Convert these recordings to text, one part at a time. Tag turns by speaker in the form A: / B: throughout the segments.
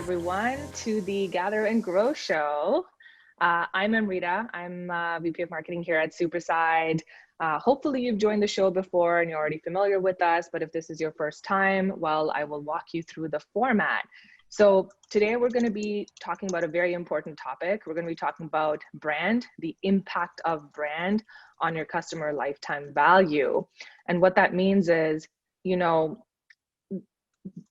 A: everyone to the Gather and Grow show. I'm Amrita. I'm VP of Marketing here at Superside. Hopefully you've joined the show before and you're already familiar with us, but if this is your first time, well, I will walk you through the format. So today we're going to be talking about a very important topic. We're going to be talking about brand, the impact of brand on your customer lifetime value. And what that means is, you know,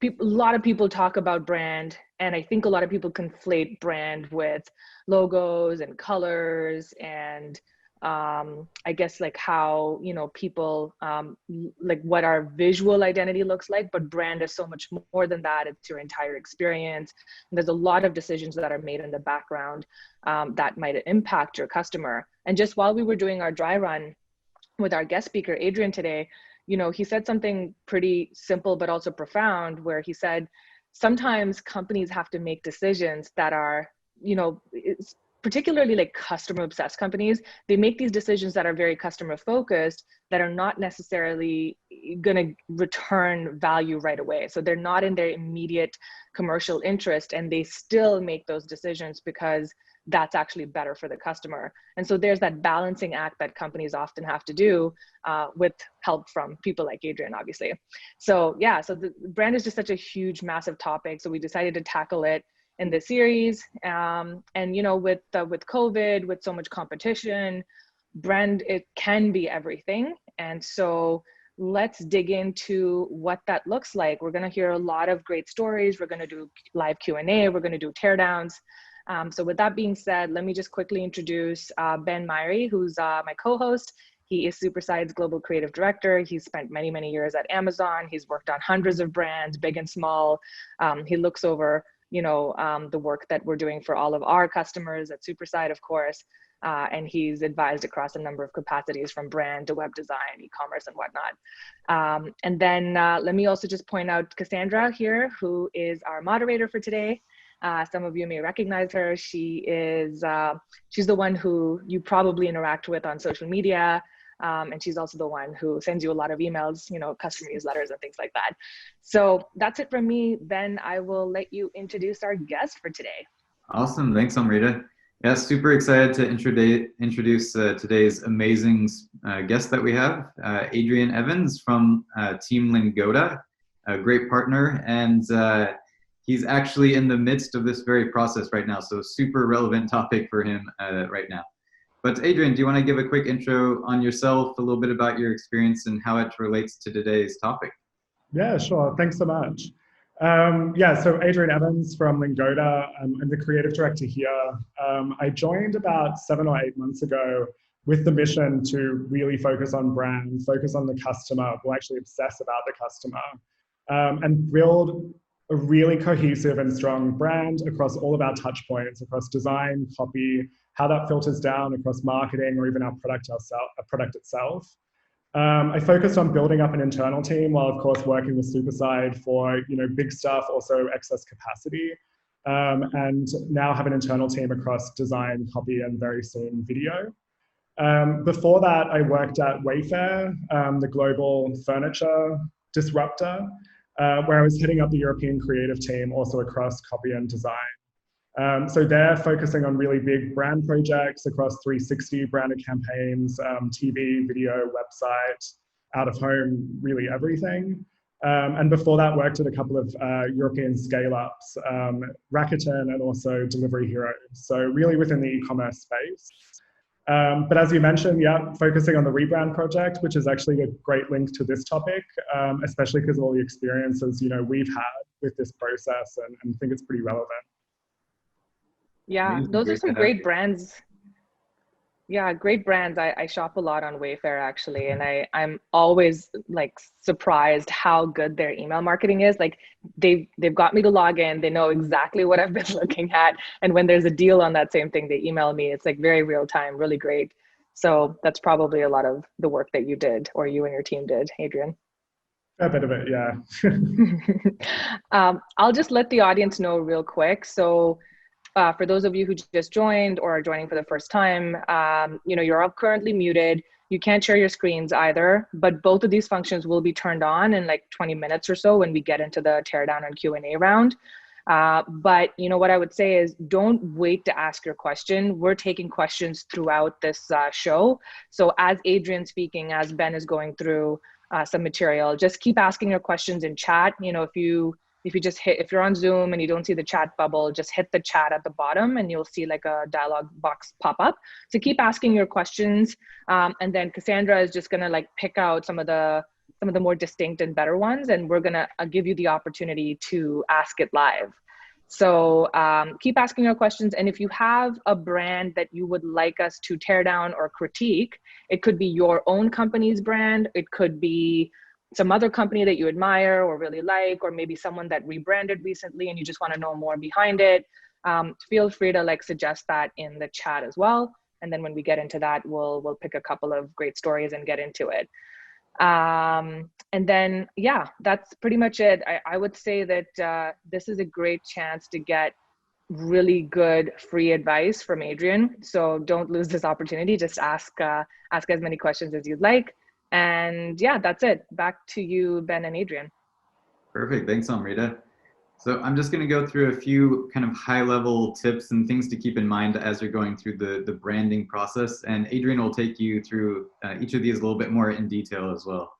A: a lot of people talk about brand, and I think a lot of people conflate brand with logos and colors and I guess like how, you know, people like what our visual identity looks like, but brand is so much more than that. It's your entire experience. And there's a lot of decisions that are made in the background that might impact your customer. And just while we were doing our dry run with our guest speaker, Adrian, today, you know, he said something pretty simple, but also profound, where he said, sometimes companies have to make decisions that are, you know, particularly like customer obsessed companies, they make these decisions that are very customer focused that are not necessarily going to return value right away. So they're not in their immediate commercial interest, and they still make those decisions because that's actually better for the customer. And so there's that balancing act that companies often have to do with help from people like Adrian, obviously. So yeah, so the brand is just such a huge, massive topic. So we decided to tackle it in this series. And you know, with COVID, with so much competition, brand, it can be everything. And so let's dig into what that looks like. We're gonna hear a lot of great stories. We're gonna do live Q&A. We're gonna do teardowns. So with that being said, let me just quickly introduce Ben Myrie, who's my co-host. He is Superside's Global Creative Director. He's spent many, many years at Amazon. He's worked on hundreds of brands, big and small. He looks over, you know, the work that we're doing for all of our customers at Superside, of course. And he's advised across a number of capacities, from brand to web design, e-commerce, and whatnot. And then let me also just point out Cassandra here, who is our moderator for today. Some of you may recognize her. She is, she's the one who you probably interact with on social media. And she's also the one who sends you a lot of emails, you know, customer newsletters and things like that. So that's it from me. Ben, I will let you introduce our guest for today.
B: Awesome, thanks Amrita. Yeah, super excited to introduce today's amazing guest that we have, Adrian Evans from Team Lingoda, a great partner, and he's actually in the midst of this very process right now, so super relevant topic for him right now. But Adrian, do you want to give a quick intro on yourself, a little bit about your experience and how it relates to today's topic?
C: Yeah, sure. Thanks so much. Yeah, so Adrian Evans from Lingoda. I'm the creative director here. I joined about 7 or 8 months ago with the mission to really focus on brand, focus on the customer, or actually obsess about the customer, and build a really cohesive and strong brand across all of our touch points, across design, copy, how that filters down across marketing or even our product itself. I focused on building up an internal team while, of course, working with Superside for, you know, big stuff, also excess capacity, and now have an internal team across design, copy, and very soon video. Before that, I worked at Wayfair, the global furniture disruptor, where I was heading up the European creative team, also across copy and design. So they're focusing on really big brand projects across 360 branded campaigns, TV, video, website, out of home, really everything. And before that, worked at a couple of European scale-ups, Rakuten and also Delivery Hero. So really within the e-commerce space. But as you mentioned, yeah, focusing on the Rebrand project, which is actually a great link to this topic, especially because of all the experiences, you know, we've had with this process, and I think it's pretty relevant.
A: Yeah, those are some great brands. Yeah, great brands. I shop a lot on Wayfair actually, and I'm always like surprised how good their email marketing is. Like they've got me to log in. They know exactly what I've been looking at, and when there's a deal on that same thing, they email me. It's like very real time, really great. So that's probably a lot of the work that you did, or you and your team did, Adrian.
C: A bit of it, yeah.
A: I'll just let the audience know real quick. So for those of you who just joined or are joining for the first time, you know, you're all currently muted. You can't share your screens either, but both of these functions will be turned on in like 20 minutes or so when we get into the teardown and Q&A round. But what I would say is don't wait to ask your question. We're taking questions throughout this show. So as Adrian's speaking, as Ben is going through some material, just keep asking your questions in chat. If you're on Zoom and you don't see the chat bubble, just hit the chat at the bottom and you'll see like a dialog box pop up. So keep asking your questions. And then Cassandra is just gonna like pick out some of the more distinct and better ones, and we're gonna give you the opportunity to ask it live. So keep asking your questions. And if you have a brand that you would like us to tear down or critique, it could be your own company's brand. It could be some other company that you admire or really like, or maybe someone that rebranded recently and you just want to know more behind it. Feel free to like suggest that in the chat as well. And then when we get into that, we'll pick a couple of great stories and get into it. And then, yeah, that's pretty much it. I would say that this is a great chance to get really good free advice from Adrian. So don't lose this opportunity. Just ask as many questions as you'd like. And yeah, that's it. Back to you, Ben and Adrian.
B: Perfect. Thanks, Amrita. So I'm just going to go through a few kind of high-level tips and things to keep in mind as you're going through the branding process. And Adrian will take you through each of these a little bit more in detail as well.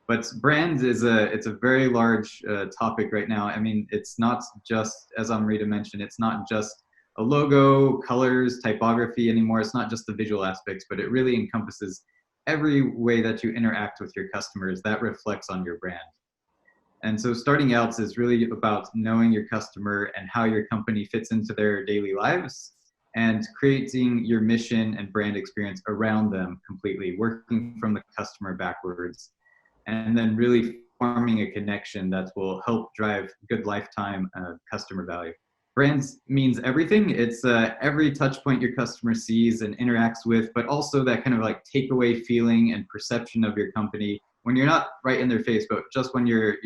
B: But brands it's a very large topic right now. I mean, it's not just, as Amrita mentioned, it's not just a logo, colors, typography anymore. It's not just the visual aspects, but it really encompasses every way that you interact with your customers that reflects on your brand. And so starting out is really about knowing your customer and how your company fits into their daily lives and creating your mission and brand experience around them completely, working from the customer backwards, and then really forming a connection that will help drive good lifetime customer value. Brands means everything. It's every touch point your customer sees and interacts with, but also that kind of like takeaway feeling and perception of your company when you're not right in their face, but just when your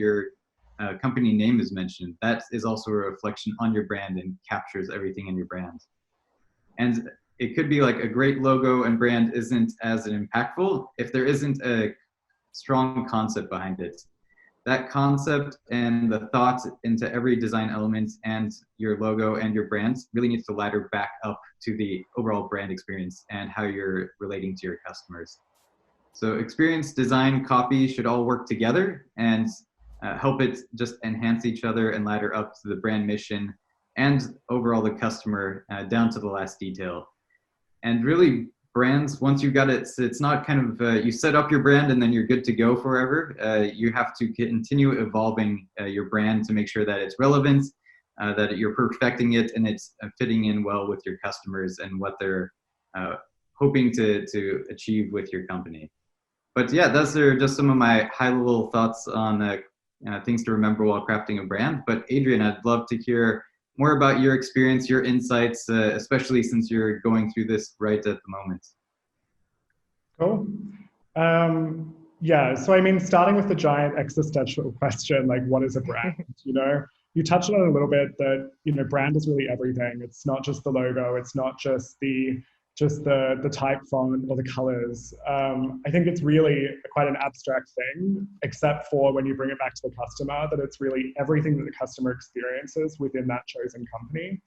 B: company name is mentioned. That is also a reflection on your brand and captures everything in your brand. And it could be like a great logo and brand isn't as impactful if there isn't a strong concept behind it. That concept and the thoughts into every design element and your logo and your brand really needs to ladder back up to the overall brand experience and how you're relating to your customers. So experience, design, copy should all work together and help it just enhance each other and ladder up to the brand mission and overall the customer down to the last detail. And really, brands, once you've got it, it's not kind of, you set up your brand and then you're good to go forever. You have to continue evolving your brand to make sure that it's relevant, that you're perfecting it and it's fitting in well with your customers and what they're hoping to achieve with your company. But yeah, those are just some of my high-level thoughts on things to remember while crafting a brand. But Adrian, I'd love to hear more about your experience, your insights, especially since you're going through this right at the moment.
C: Cool. Yeah, so I mean, starting with the giant existential question, like what is a brand? You touched on it a little bit that, brand is really everything. It's not just the logo. It's not just the type font or the colors. I think it's really quite an abstract thing, except for when you bring it back to the customer, that it's really everything that the customer experiences within that chosen company.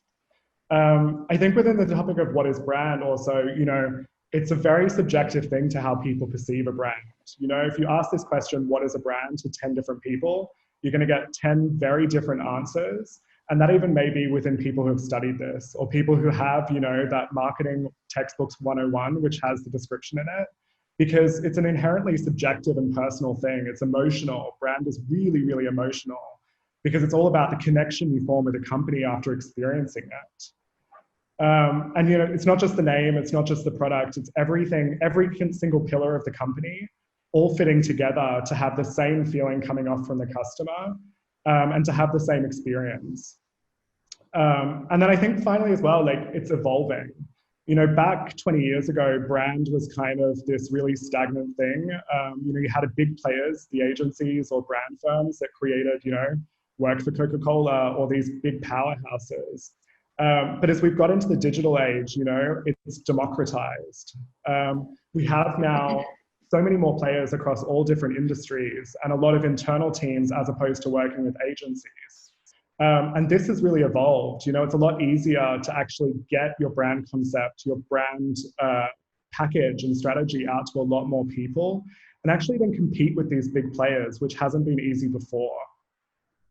C: I think within the topic of what is brand also, it's a very subjective thing to how people perceive a brand. If you ask this question, what is a brand, to 10 different people, you're going to get 10 very different answers. And that even may be within people who have studied this or people who have, that marketing textbooks 101, which has the description in it, because it's an inherently subjective and personal thing. It's emotional. Brand is really, really emotional because it's all about the connection you form with a company after experiencing it. And it's not just the name, it's not just the product, it's everything, every single pillar of the company, all fitting together to have the same feeling coming off from the customer. And to have the same experience. And then I think finally as well, like it's evolving. Back 20 years ago, brand was kind of this really stagnant thing. You had big players, the agencies or brand firms that created, work for Coca-Cola or these big powerhouses. But as we've got into the digital age, it's democratized. We have now so many more players across all different industries and a lot of internal teams as opposed to working with agencies. And this has really evolved. You know, it's a lot easier to actually get your brand concept, your brand package and strategy out to a lot more people, and actually then compete with these big players, which hasn't been easy before.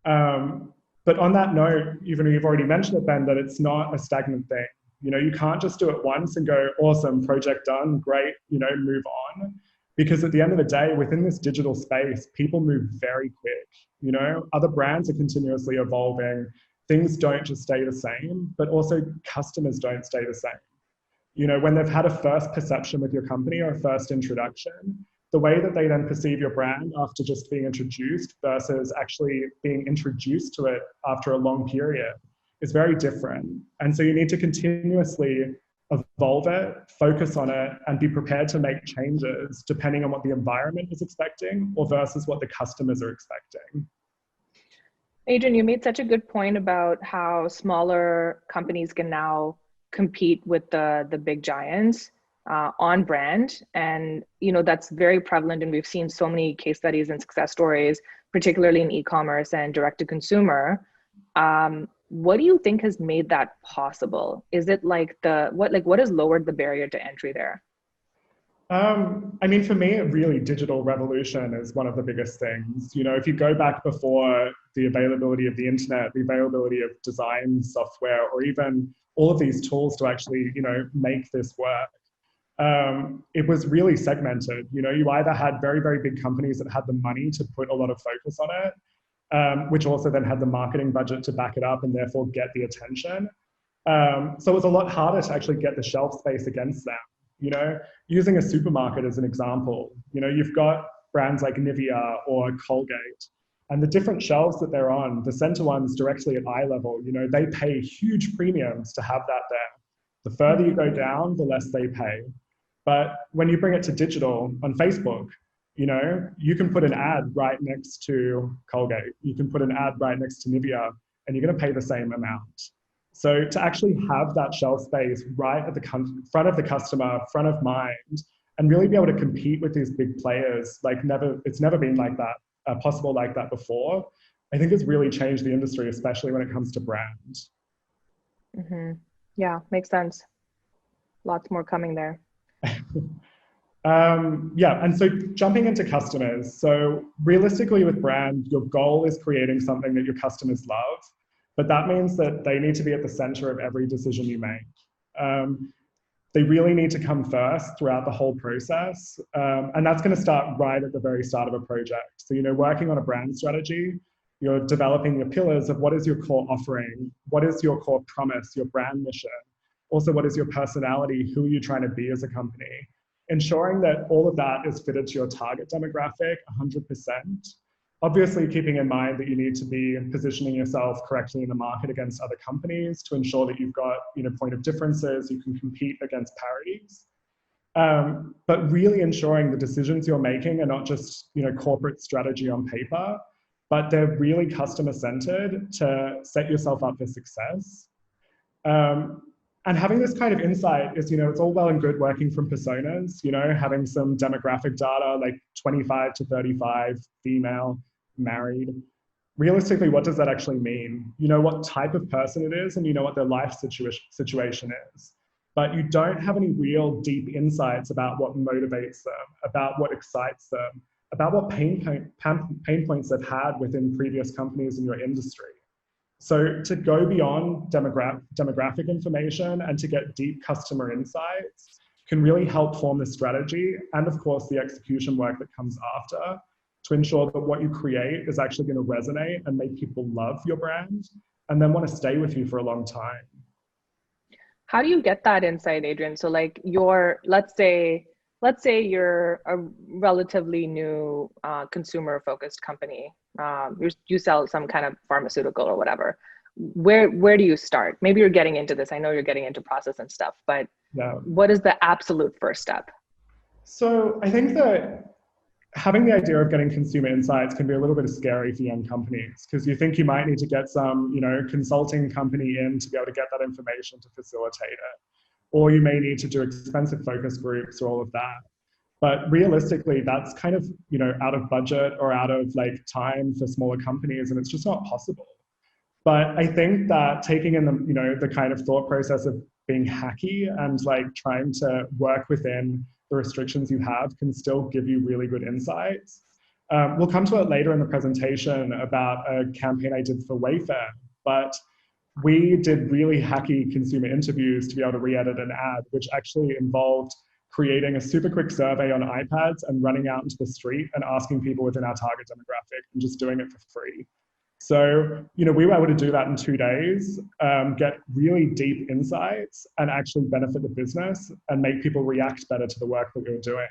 C: But on that note, even you've already mentioned it, Ben, that it's not a stagnant thing. You know, you can't just do it once and go, awesome, project done, great, you know, move on. Because at the end of the day, within this digital space, people move very quick. You know, other brands are continuously evolving. Things don't just stay the same, but also customers don't stay the same. You know, when they've had a first perception with your company or a first introduction, the way that they then perceive your brand after just being introduced versus actually being introduced to it after a long period is very different. And so you need to continuously evolve it, focus on it, and be prepared to make changes depending on what the environment is expecting or versus what the customers are expecting.
A: Adrian, you made such a good point about how smaller companies can now compete with the big giants on brand. And, you know, that's very prevalent. And we've seen so many case studies and success stories, particularly in e-commerce and direct to consumer. What do you think has made that possible? Is it like what has lowered the barrier to entry there?
C: I mean, for me, really digital revolution is one of the biggest things. You know, if you go back before the availability of the internet, the availability of design software, or even all of these tools to actually, you know, make this work, it was really segmented. You know, you either had very, very big companies that had the money to put a lot of focus on it, which also then had the marketing budget to back it up and therefore get the attention. So it was a lot harder to actually get the shelf space against them. You know, using a supermarket as an example, you know, you've got brands like Nivea or Colgate, and the different shelves that they're on, the center ones directly at eye level, you know, they pay huge premiums to have that there. The further you go down, the less they pay. But when you bring it to digital on Facebook, you know, you can put an ad right next to Colgate. You can put an ad right next to Nivea, and you're going to pay the same amount. So to actually have that shelf space right at the front of the customer, front of mind, and really be able to compete with these big players, like it's never been like that, possible like that before. I think it's really changed the industry, especially when it comes to brand.
A: Mm-hmm. Yeah, makes sense. Lots more coming there.
C: Yeah, and so jumping into customers. So realistically with brand, your goal is creating something that your customers love, but that means that they need to be at the center of every decision you make. They really need to come first throughout the whole process. And that's going to start right at the very start of a project. So, you know, working on a brand strategy, you're developing your pillars of what is your core offering, what is your core promise, your brand mission, also what is your personality, who are you trying to be as a company, ensuring that all of that is fitted to your target demographic 100%. Obviously, keeping in mind that you need to be positioning yourself correctly in the market against other companies to ensure that you've got, you know, point of differences, you can compete against parities. But really ensuring the decisions you're making are not just, you know, corporate strategy on paper, but they're really customer-centered to set yourself up for success. And having this kind of insight is, you know, it's all well and good working from personas, you know, having some demographic data like 25 to 35, female, married. Realistically, what does that actually mean? You know what type of person it is and you know what their life situation is. But you don't have any real deep insights about what motivates them, about what excites them, about what pain points they've had within previous companies in your industry. So to go beyond demographic information and to get deep customer insights can really help form the strategy and of course the execution work that comes after to ensure that what you create is actually going to resonate and make people love your brand and then want to stay with you for a long time.
A: How do you get that insight, Adrian? So like let's say you're a relatively new consumer-focused company. You sell some kind of pharmaceutical or whatever. Where do you start? Maybe you're getting into this. I know you're getting into process and stuff, but yeah. What is the absolute first step?
C: So I think that having the idea of getting consumer insights can be a little bit scary for young companies because you think you might need to get some, you know, consulting company in to be able to get that information to facilitate it. Or you may need to do expensive focus groups or all of that. But realistically, that's kind of, you know, out of budget or out of like time for smaller companies, and it's just not possible. But I think that taking in the kind of thought process of being hacky and like trying to work within the restrictions you have can still give you really good insights. We'll come to it later in the presentation about a campaign I did for Wayfair, but we did really hacky consumer interviews to be able to re-edit an ad, which actually involved creating a super quick survey on iPads and running out into the street and asking people within our target demographic and just doing it for free. So, we were able to do that in 2 days, get really deep insights and actually benefit the business and make people react better to the work that we were doing.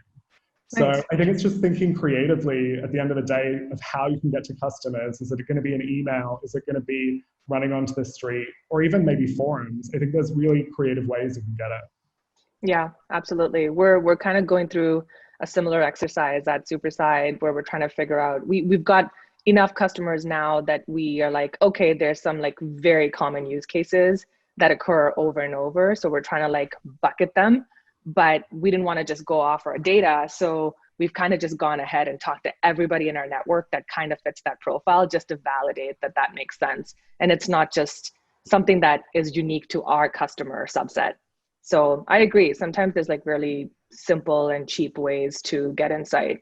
C: So
A: Nice.
C: I think it's just thinking creatively at the end of the day of how you can get to customers. Is it going to be an email? Is it going to be running onto the street, or even maybe forums? I think there's really creative ways you can get it.
A: Yeah, absolutely. We're kind of going through a similar exercise at Superside where we're trying to figure out, we've got enough customers now that we are like, okay, there's some like very common use cases that occur over and over. So we're trying to like bucket them, but we didn't want to just go off our data. So we've kind of just gone ahead and talked to everybody in our network that kind of fits that profile just to validate that that makes sense. And it's not just something that is unique to our customer subset. So I agree. Sometimes there's like really simple and cheap ways to get insight.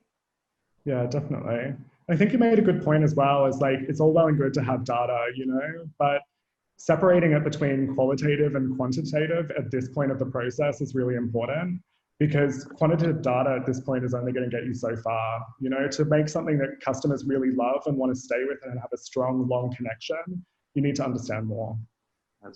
C: Yeah, definitely. I think you made a good point as well, is like, it's all well and good to have data, but separating it between qualitative and quantitative at this point of the process is really important, because quantitative data at this point is only going to get you so far. To make something that customers really love and want to stay with and have a strong, long connection, you need to understand more.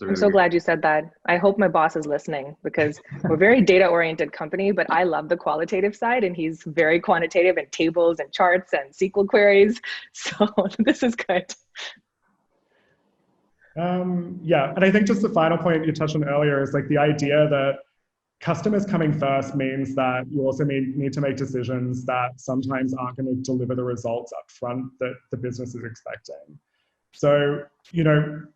A: I'm so glad you said that. I hope my boss is listening, because we're a very data-oriented company, but I love the qualitative side, and he's very quantitative and tables and charts and SQL queries. So this is good.
C: Yeah, and I think just the final point you touched on earlier is like the idea that customers coming first means that you also need to make decisions that sometimes aren't going to deliver the results up front that the business is expecting. So,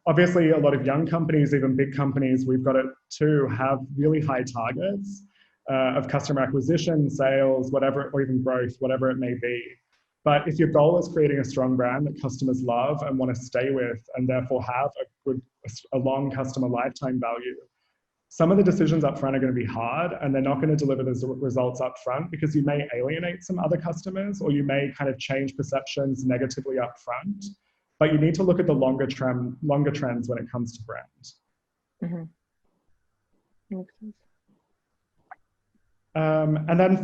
C: obviously a lot of young companies, even big companies, we've got it too, have really high targets of customer acquisition, sales, whatever, or even growth, whatever it may be. But if your goal is creating a strong brand that customers love and want to stay with, and therefore have a long customer lifetime value, some of the decisions up front are going to be hard, and they're not going to deliver the results up front because you may alienate some other customers, or you may kind of change perceptions negatively up front. But you need to look at the longer trends when it comes to brand.
A: Mm-hmm. Makes sense.
C: And then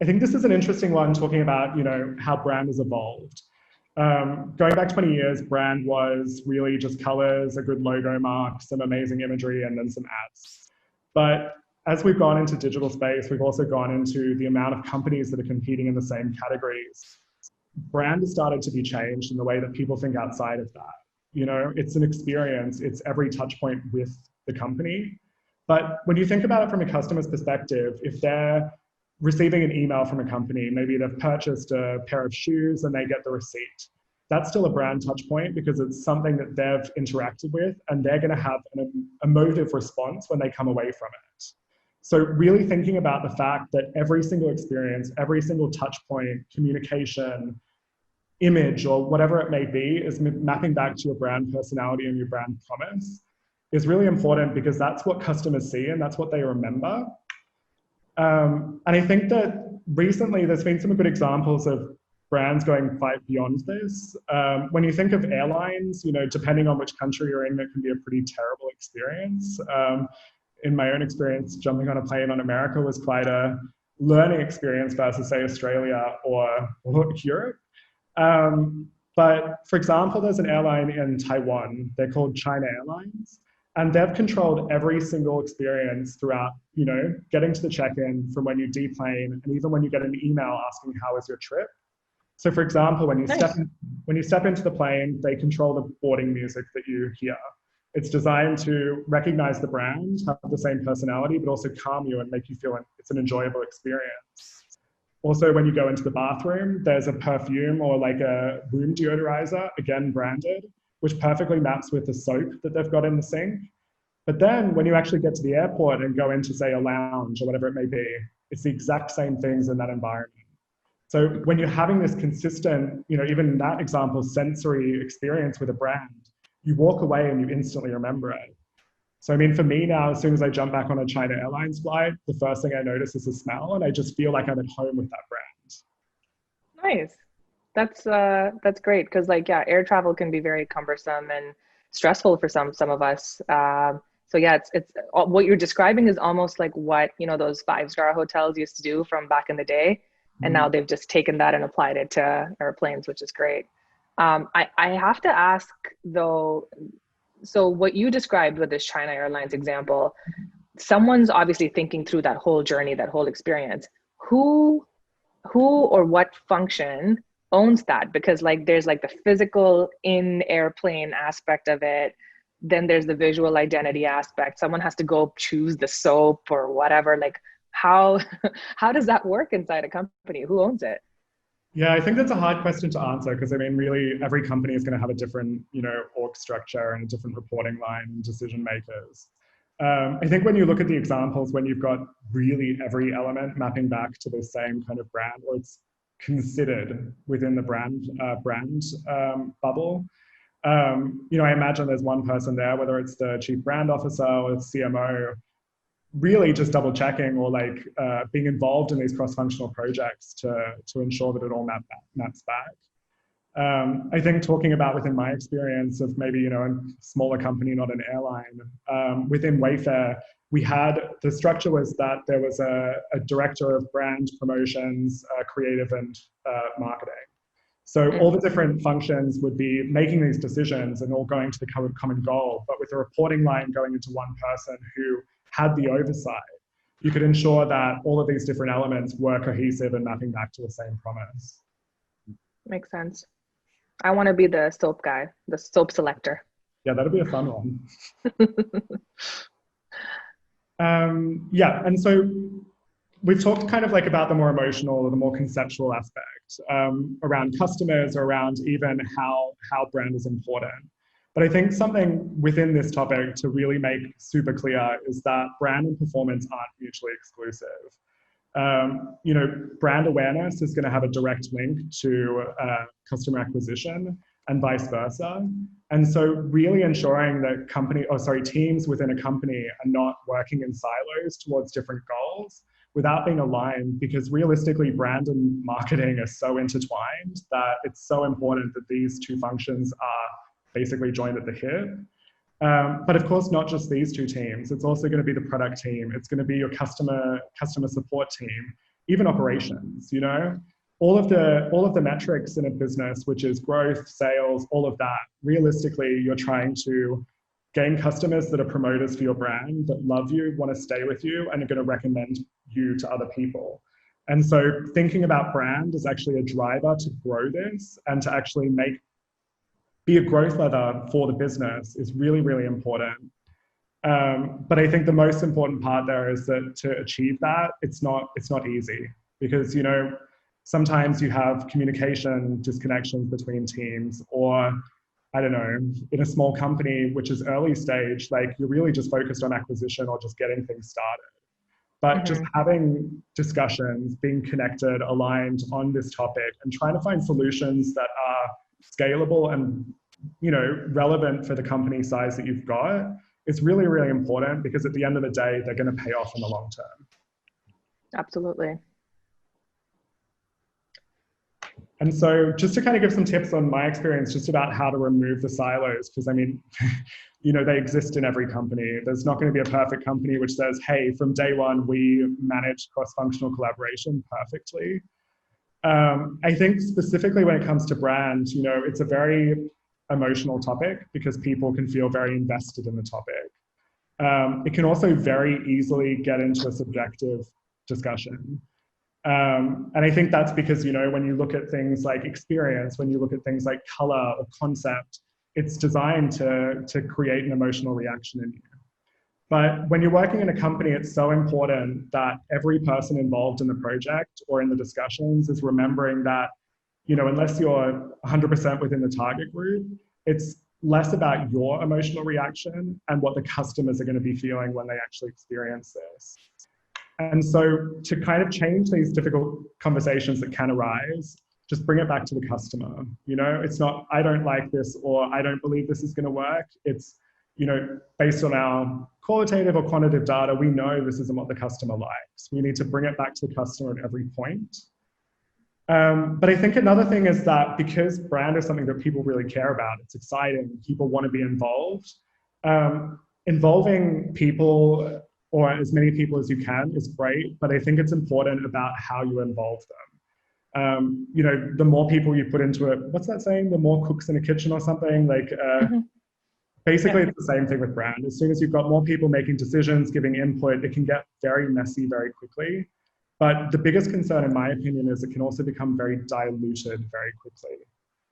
C: I think this is an interesting one, talking about how brand has evolved. Going back 20 years, brand was really just colors, a good logo mark, some amazing imagery, and then some ads. But as we've gone into digital space, we've also gone into the amount of companies that are competing in the same categories. Brand has started to be changed in the way that people think outside of that. It's an experience, it's every touch point with the company. But when you think about it from a customer's perspective, if they're receiving an email from a company, maybe they've purchased a pair of shoes and they get the receipt, that's still a brand touch point, because it's something that they've interacted with, and they're going to have an emotive response when they come away from it. So really thinking about the fact that every single experience, every single touch point, communication, image, or whatever it may be, is mapping back to your brand personality and your brand promise is really important, because that's what customers see and that's what they remember. And I think that recently there's been some good examples of brands going quite beyond this. When you think of airlines, depending on which country you're in, it can be a pretty terrible experience. In my own experience, jumping on a plane on America was quite a learning experience versus, say, Australia or Europe. But for example, there's an airline in Taiwan, they're called China Airlines, and they've controlled every single experience throughout, getting to the check-in, from when you deplane, and even when you get an email asking how was your trip. So for example, when you step into the plane, they control the boarding music that you hear. It's designed to recognize the brand, have the same personality, but also calm you and make you feel it's an enjoyable experience. Also, when you go into the bathroom, there's a perfume or like a room deodorizer, again branded, which perfectly maps with the soap that they've got in the sink. But then when you actually get to the airport and go into, say, a lounge or whatever it may be, it's the exact same things in that environment. So when you're having this consistent, even in that example, sensory experience with a brand, you walk away and you instantly remember it. So I mean, for me now, as soon as I jump back on a China Airlines flight, the first thing I notice is the smell, and I just feel like I'm at home with that brand.
A: Nice. That's great, because like, yeah, air travel can be very cumbersome and stressful for some of us. So yeah, it's what you're describing is almost like what, those 5-star hotels used to do from back in the day. And now they've just taken that and applied it to airplanes, which is great. I have to ask though, so what you described with this China Airlines example, someone's obviously thinking through that whole journey, that whole experience. Who or what function owns that? Because like there's like the physical in airplane aspect of it. Then there's the visual identity aspect. Someone has to go choose the soap or whatever. Like how does that work inside a company? Who owns it?
C: Yeah, I think that's a hard question to answer, because I mean, really, every company is going to have a different, org structure and a different reporting line and decision makers. I think when you look at the examples, when you've got really every element mapping back to the same kind of brand, or it's considered within the brand bubble, I imagine there's one person there, whether it's the chief brand officer or the CMO, really just double checking or like being involved in these cross-functional projects to ensure that it all maps back. I think talking about within my experience of maybe, a smaller company, not an airline, within Wayfair, we had, the structure was that there was a director of brand promotions, creative and marketing. So all the different functions would be making these decisions and all going to the common goal, but with a reporting line going into one person who had the oversight, you could ensure that all of these different elements were cohesive and mapping back to the same promise.
A: Makes sense. I want to be the soap guy, the soap selector.
C: Yeah, that'll be a fun one. Yeah, and so we've talked kind of like about the more emotional or the more conceptual aspect around customers, or around even how brand is important. But I think something within this topic to really make super clear is that brand and performance aren't mutually exclusive. Brand awareness is going to have a direct link to customer acquisition and vice versa. And so really ensuring that teams within a company are not working in silos towards different goals without being aligned, because realistically brand and marketing are so intertwined that it's so important that these two functions are basically joined at the hip. But of course, not just these two teams. It's also going to be the product team. It's going to be your customer support team, even operations. All of the metrics in a business, which is growth, sales, all of that. Realistically, you're trying to gain customers that are promoters for your brand, that love you, want to stay with you, and are going to recommend you to other people. And so thinking about brand is actually a driver to grow this and to actually be a growth lever for the business is really, really important. But I think the most important part there is that to achieve that, it's not easy, because, sometimes you have communication disconnections between teams, or I don't know, in a small company, which is early stage, like you're really just focused on acquisition or just getting things started. But just having discussions, being connected, aligned on this topic, and trying to find solutions that are scalable and relevant for the company size that you've got is really, really important, because at the end of the day, they're going to pay off in the long term.
A: Absolutely.
C: And so just to kind of give some tips on my experience just about how to remove the silos, because I mean, they exist in every company. There's not going to be a perfect company which says, hey, from day one, we manage cross-functional collaboration perfectly. I think specifically when it comes to brand, it's a very emotional topic, because people can feel very invested in the topic. It can also very easily get into a subjective discussion. And I think that's because, when you look at things like experience, when you look at things like color or concept, it's designed to create an emotional reaction in you. But when you're working in a company, it's so important that every person involved in the project or in the discussions is remembering that, unless you're 100% within the target group, it's less about your emotional reaction and what the customers are going to be feeling when they actually experience this. And so to kind of change these difficult conversations that can arise, just bring it back to the customer. You know, it's not, I don't like this, or I don't believe this is going to work. It's, you know, based on our qualitative or quantitative data, we know this isn't what the customer likes. We need to bring it back to the customer at every point. But I think another thing is that because brand is something that people really care about, it's exciting, people want to be involved. Involving people, or as many people as you can, is great, but I think it's important about how you involve them. You know, the more people you put into it, what's that saying? The more cooks in a kitchen or something? Like, basically, it's the same thing with brand. As soon as you've got more people making decisions, giving input, it can get very messy very quickly. But the biggest concern, in my opinion, is it can also become very diluted very quickly.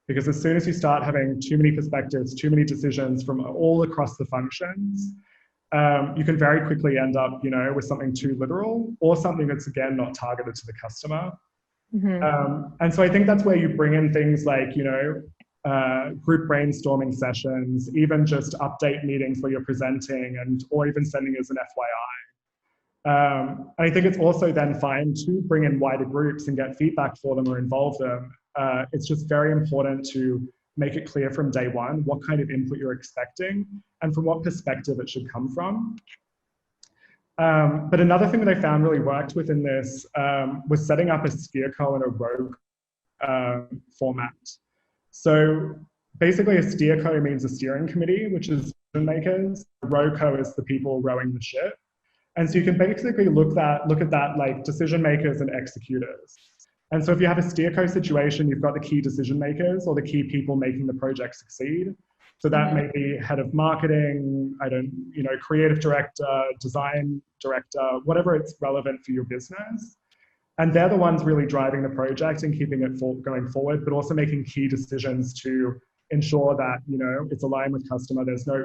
C: Because as soon as you start having too many perspectives, too many decisions from all across the functions, you can very quickly end up, you know, with something too literal or something that's, again, not targeted to the customer. And so I think that's where you bring in things like, you know, group brainstorming sessions, even just update meetings where you're presenting, and or even sending as an FYI. And I think it's also then fine to bring in wider groups and get feedback for them or involve them. It's just very important to make it clear from day one what kind of input you're expecting and from what perspective it should come from. But another thing that I found really worked within this was setting up a steerco and a row format. So basically a steerco means a steering committee, which is decision makers. A rowco is the people rowing the ship. And so you can basically look at that like decision makers and executors. And so if you have a steerco situation, you've got the key decision makers or the key people making the project succeed. So that may be head of marketing, creative director, design director, whatever it's relevant for your business. And they're the ones really driving the project and keeping it going forward, but also making key decisions to ensure that, you know, it's aligned with customer. There's no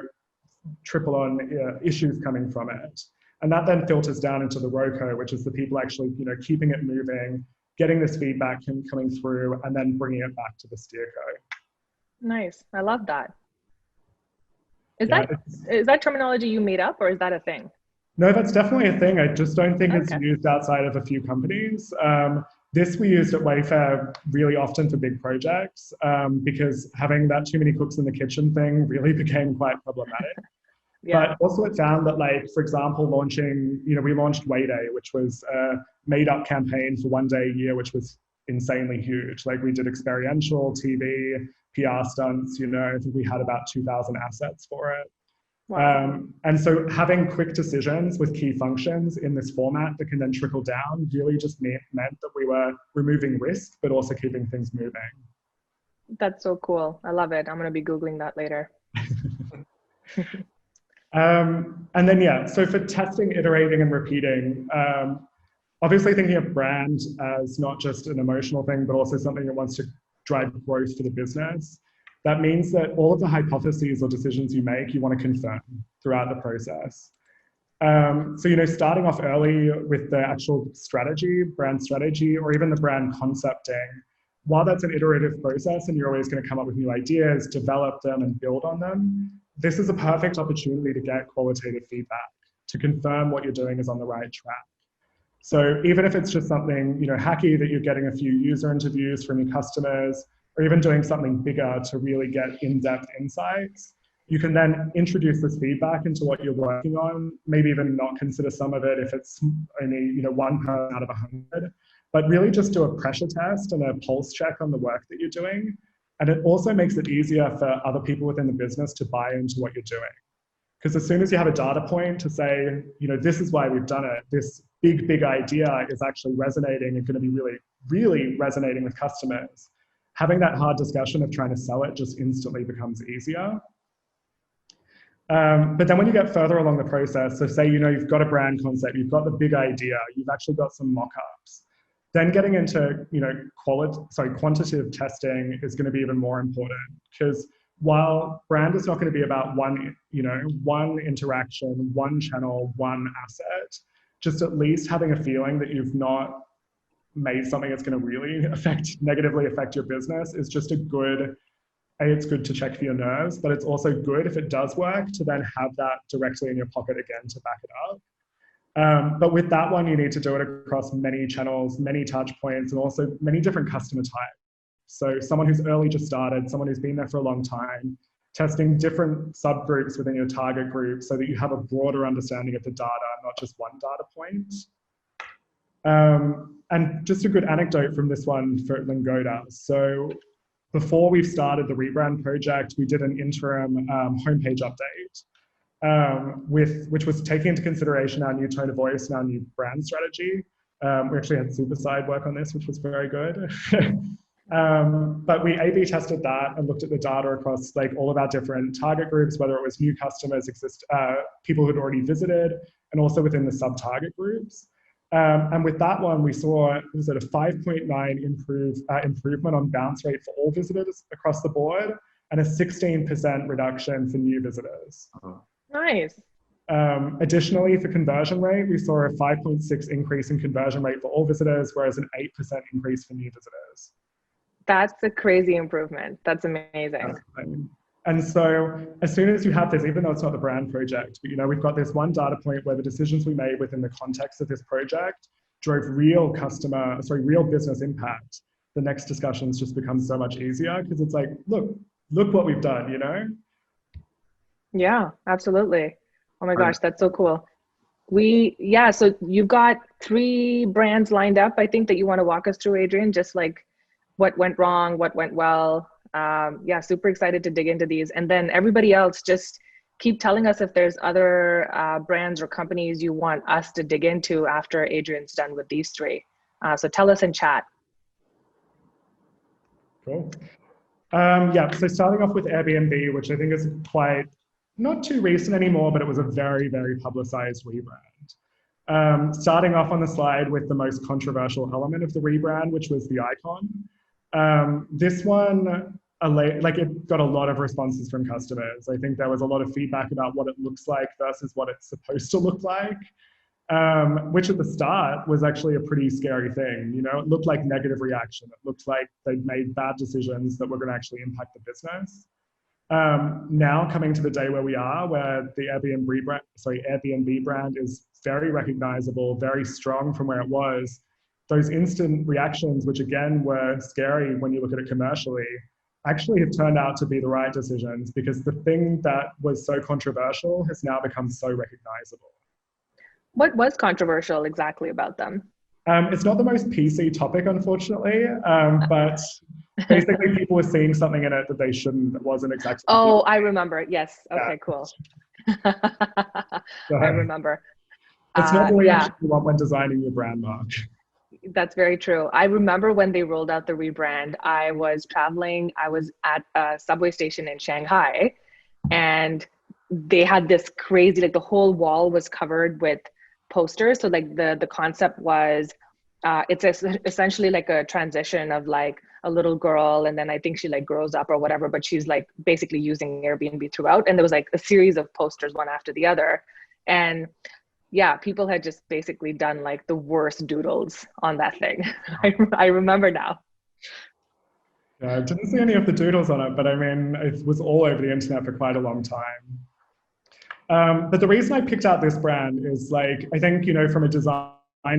C: triple on issues coming from it. And that then filters down into the rowco, which is the people actually, you know, keeping it moving, getting this feedback coming through, and then bringing it back to the steerco.
A: Nice. I love that. Is that terminology you made up, or is that a thing?
C: No, that's definitely a thing. I just don't think it's used outside of a few companies. This we used at Wayfair really often for big projects because having that too many cooks in the kitchen thing really became quite problematic. But also it found that, like, for example, we launched Way Day, which was a made-up campaign for one day a year, which was insanely huge. Like, we did experiential TV, PR stunts, you know, I think we had about 2,000 assets for it. Wow. And so having quick decisions with key functions in this format that can then trickle down really just meant that we were removing risk, but also keeping things moving.
A: That's so cool. I love it. I'm going to be Googling that later.
C: And then, so for testing, iterating, and repeating, obviously thinking of brand as not just an emotional thing, but also something that wants to drive growth for the business. That means that all of the hypotheses or decisions you make, you want to confirm throughout the process. So, you know, starting off early with the actual strategy, brand strategy, or even the brand concepting, while that's an iterative process and you're always going to come up with new ideas, develop them and build on them, this is a perfect opportunity to get qualitative feedback, to confirm what you're doing is on the right track. So even if it's just something, you know, hacky that you're getting a few user interviews from your customers, or even doing something bigger to really get in-depth insights, you can then introduce this feedback into what you're working on, maybe even not consider some of it if it's only, you know, 1 person out of 100, but really just do a pressure test and a pulse check on the work that you're doing. And it also makes it easier for other people within the business to buy into what you're doing. Because as soon as you have a data point to say, you know, this is why we've done it, this big idea is actually resonating and going to be really, really resonating with customers, having that hard discussion of trying to sell it just instantly becomes easier. But then when you get further along the process, so say, you know, you've got a brand concept, you've got the big idea, you've actually got some mock-ups, then getting into, you know, quantitative testing is going to be even more important, because while brand is not going to be about one interaction, one channel, one asset, just at least having a feeling that you've not made something that's going to really negatively affect your business is just it's good to check for your nerves, but it's also good if it does work to then have that directly in your pocket again to back it up. But with that one, you need to do it across many channels, many touch points, and also many different customer types. So someone who's early just started, someone who's been there for a long time, testing different subgroups within your target group so that you have a broader understanding of the data, not just one data point. And just a good anecdote from this one for Lingoda. So before we started the rebrand project, we did an interim homepage update, which was taking into consideration our new tone of voice and our new brand strategy. We actually had Superside work on this, which was very good. But we A/B tested that and looked at the data across like all of our different target groups, whether it was new customers, people who'd already visited, and also within the sub-target groups. And with that one, we saw, was it a 5.9 improvement on bounce rate for all visitors across the board, and a 16% reduction for new visitors.
A: Nice.
C: Additionally, for conversion rate, we saw a 5.6 increase in conversion rate for all visitors, whereas an 8% increase for new visitors.
A: That's a crazy improvement. That's amazing.
C: And so as soon as you have this, even though it's not the brand project, but you know, we've got this one data point where the decisions we made within the context of this project drove real business impact. The next discussions just become so much easier because it's like, look what we've done, you know?
A: Yeah, absolutely. Oh my gosh, that's so cool. So you've got 3 brands lined up, I think, that you want to walk us through, Adrian, just like what went wrong, what went well. Yeah, super excited to dig into these. And then everybody else, just keep telling us if there's other brands or companies you want us to dig into after Adrian's done with these 3. So tell us in chat.
C: Cool. Yeah, so starting off with Airbnb, which I think is quite, not too recent anymore, but it was a very, very publicized rebrand. Starting off on the slide with the most controversial element of the rebrand, which was the icon. This one, it got a lot of responses from customers. I think there was a lot of feedback about what it looks like versus what it's supposed to look like, which at the start was actually a pretty scary thing. You know, it looked like negative reaction. It looked like they'd made bad decisions that were going to actually impact the business. Now coming to the day where we are, where the Airbnb brand is very recognizable, very strong from where it was, those instant reactions, which again were scary when you look at it commercially, actually have turned out to be the right decisions, because the thing that was so controversial has now become so recognizable.
A: What was controversial exactly about them?
C: It's not the most PC topic, unfortunately, but basically people were seeing something in it that they shouldn't, that wasn't exactly.
A: Oh, I remember. Yes. Okay,
C: yeah.
A: Cool.
C: So,
A: I remember.
C: It's not the way you want when designing your brand mark.
A: That's very true. I remember when they rolled out the rebrand, I was traveling, I was at a subway station in Shanghai, and they had this crazy, like the whole wall was covered with posters. So like the concept was, it's essentially like a transition of like a little girl, and then I think she like grows up or whatever, but she's like basically using Airbnb throughout. And there was like a series of posters, one after the other. And yeah, people had just basically done like the worst doodles on that thing. I remember now.
C: Yeah, I didn't see any of the doodles on it, but I mean, it was all over the internet for quite a long time. But the reason I picked out this brand is like, I think, you know, from a design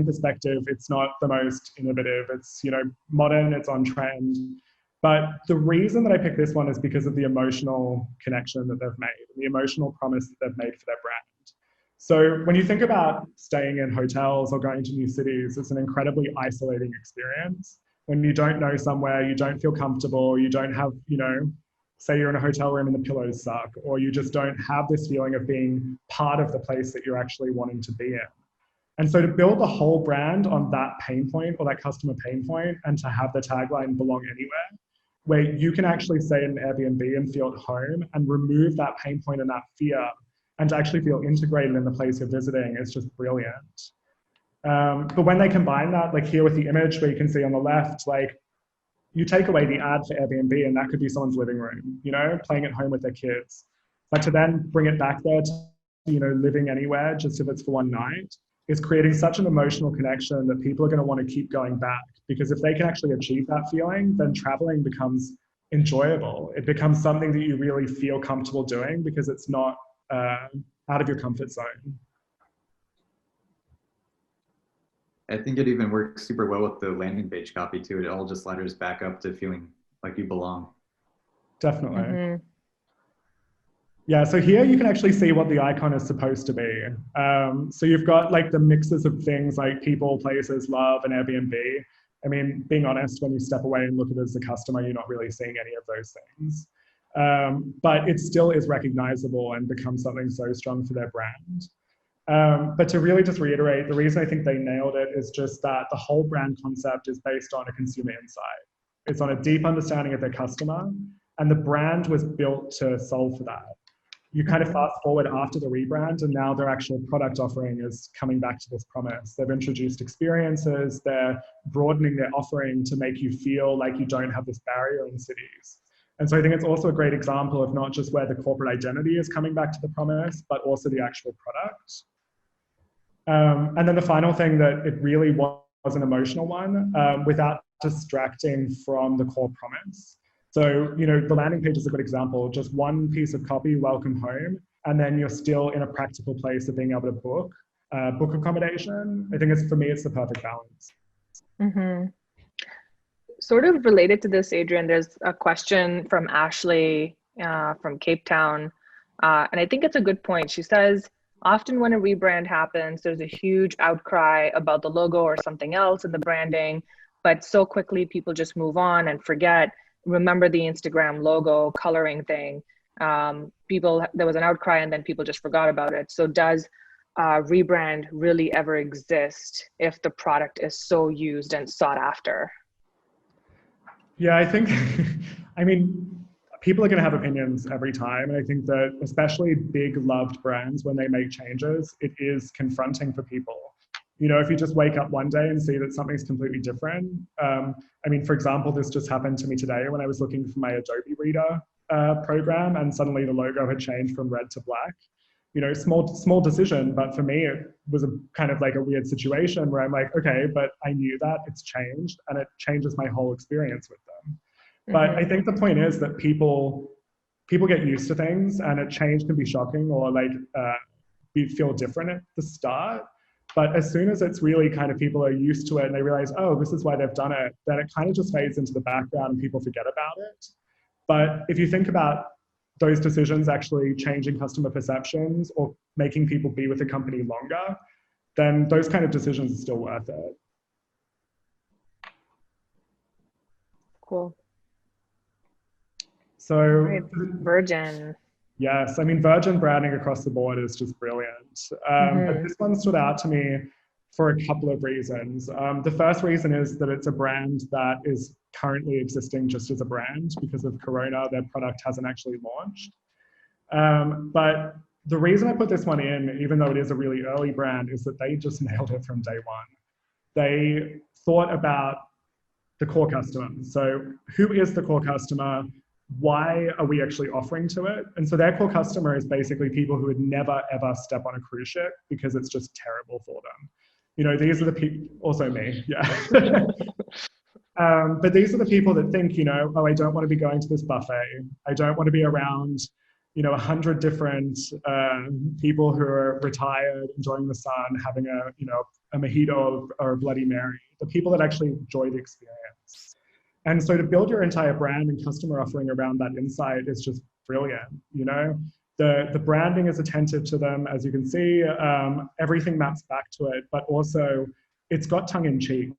C: perspective, it's not the most innovative. It's, you know, modern, it's on trend. But the reason that I picked this one is because of the emotional connection that they've made, the emotional promise that they've made for their brand. So when you think about staying in hotels or going to new cities, it's an incredibly isolating experience. When you don't know somewhere, you don't feel comfortable, you don't have, you know, say you're in a hotel room and the pillows suck, or you just don't have this feeling of being part of the place that you're actually wanting to be in. And so to build the whole brand on that pain point or that customer pain point, and to have the tagline belong anywhere, where you can actually stay in an Airbnb and feel at home and remove that pain point and that fear, and to actually feel integrated in the place you're visiting, is just brilliant. But when they combine that, like here with the image where you can see on the left, like you take away the ad for Airbnb and that could be someone's living room, you know, playing at home with their kids. But to then bring it back there to, you know, living anywhere, just if it's for one night, is creating such an emotional connection that people are going to want to keep going back. Because if they can actually achieve that feeling, then traveling becomes enjoyable. It becomes something that you really feel comfortable doing because it's not out of your comfort zone.
B: I think it even works super well with the landing page copy too. It all just ladders back up to feeling like you belong.
C: Definitely.
A: Mm-hmm.
C: Yeah, so here you can actually see what the icon is supposed to be. So you've got like the mixes of things like people, places, love, and Airbnb. I mean, being honest, when you step away and look at it as a customer, you're not really seeing any of those things. But it still is recognizable and becomes something so strong for their brand. But to really just reiterate, the reason I think they nailed it is just that the whole brand concept is based on a consumer insight. It's on a deep understanding of their customer, and the brand was built to solve for that. You kind of fast forward after the rebrand, and now their actual product offering is coming back to this promise. They've introduced experiences, they're broadening their offering to make you feel like you don't have this barrier in cities. And so I think it's also a great example of not just where the corporate identity is coming back to the promise, but also the actual product. And then the final thing that it really was an emotional one, without distracting from the core promise. So, you know, the landing page is a good example, just one piece of copy, welcome home, and then you're still in a practical place of being able to book accommodation. I think for me, it's the perfect balance.
A: Mm-hmm. Sort of related to this, Adrian, there's a question from Ashley from Cape Town. And I think it's a good point. She says, often when a rebrand happens, there's a huge outcry about the logo or something else in the branding, but so quickly people just move on and forget. Remember the Instagram logo coloring thing. There was an outcry and then people just forgot about it. So does rebrand really ever exist if the product is so used and sought after?
C: Yeah, I think, I mean, people are going to have opinions every time. And I think that especially big loved brands, when they make changes, it is confronting for people. You know, if you just wake up one day and see that something's completely different. I mean, for example, this just happened to me today when I was looking for my Adobe Reader program, and suddenly the logo had changed from red to black. You know, small decision, but for me, it was a kind of like a weird situation where I'm like, okay, but I knew that it's changed and it changes my whole experience with them. Mm-hmm. But I think the point is that people get used to things, and a change can be shocking or like feel different at the start. But as soon as it's really kind of people are used to it and they realize, oh, this is why they've done it, then it kind of just fades into the background and people forget about it. But if you think about those decisions actually changing customer perceptions or making people be with the company longer, then those kind of decisions are still worth it.
A: Cool.
C: So,
A: right. Virgin.
C: Yes, I mean, Virgin branding across the board is just brilliant. But this one stood out to me for a couple of reasons. The first reason is that it's a brand that is currently existing just as a brand. Because of Corona, their product hasn't actually launched. But the reason I put this one in, even though it is a really early brand, is that they just nailed it from day one. They thought about the core customer. So who is the core customer? Why are we actually offering to it? And so their core customer is basically people who would never, ever step on a cruise ship because it's just terrible for them. You know, these are the people, also me, yeah. But these are the people that think, you know, oh, I don't want to be going to this buffet. I don't want to be around, you know, 100 different people who are retired, enjoying the sun, having a mojito or a Bloody Mary. The people that actually enjoy the experience. And so to build your entire brand and customer offering around that insight is just brilliant, you know? The branding is attentive to them, as you can see, everything maps back to it, but also it's got tongue in cheek,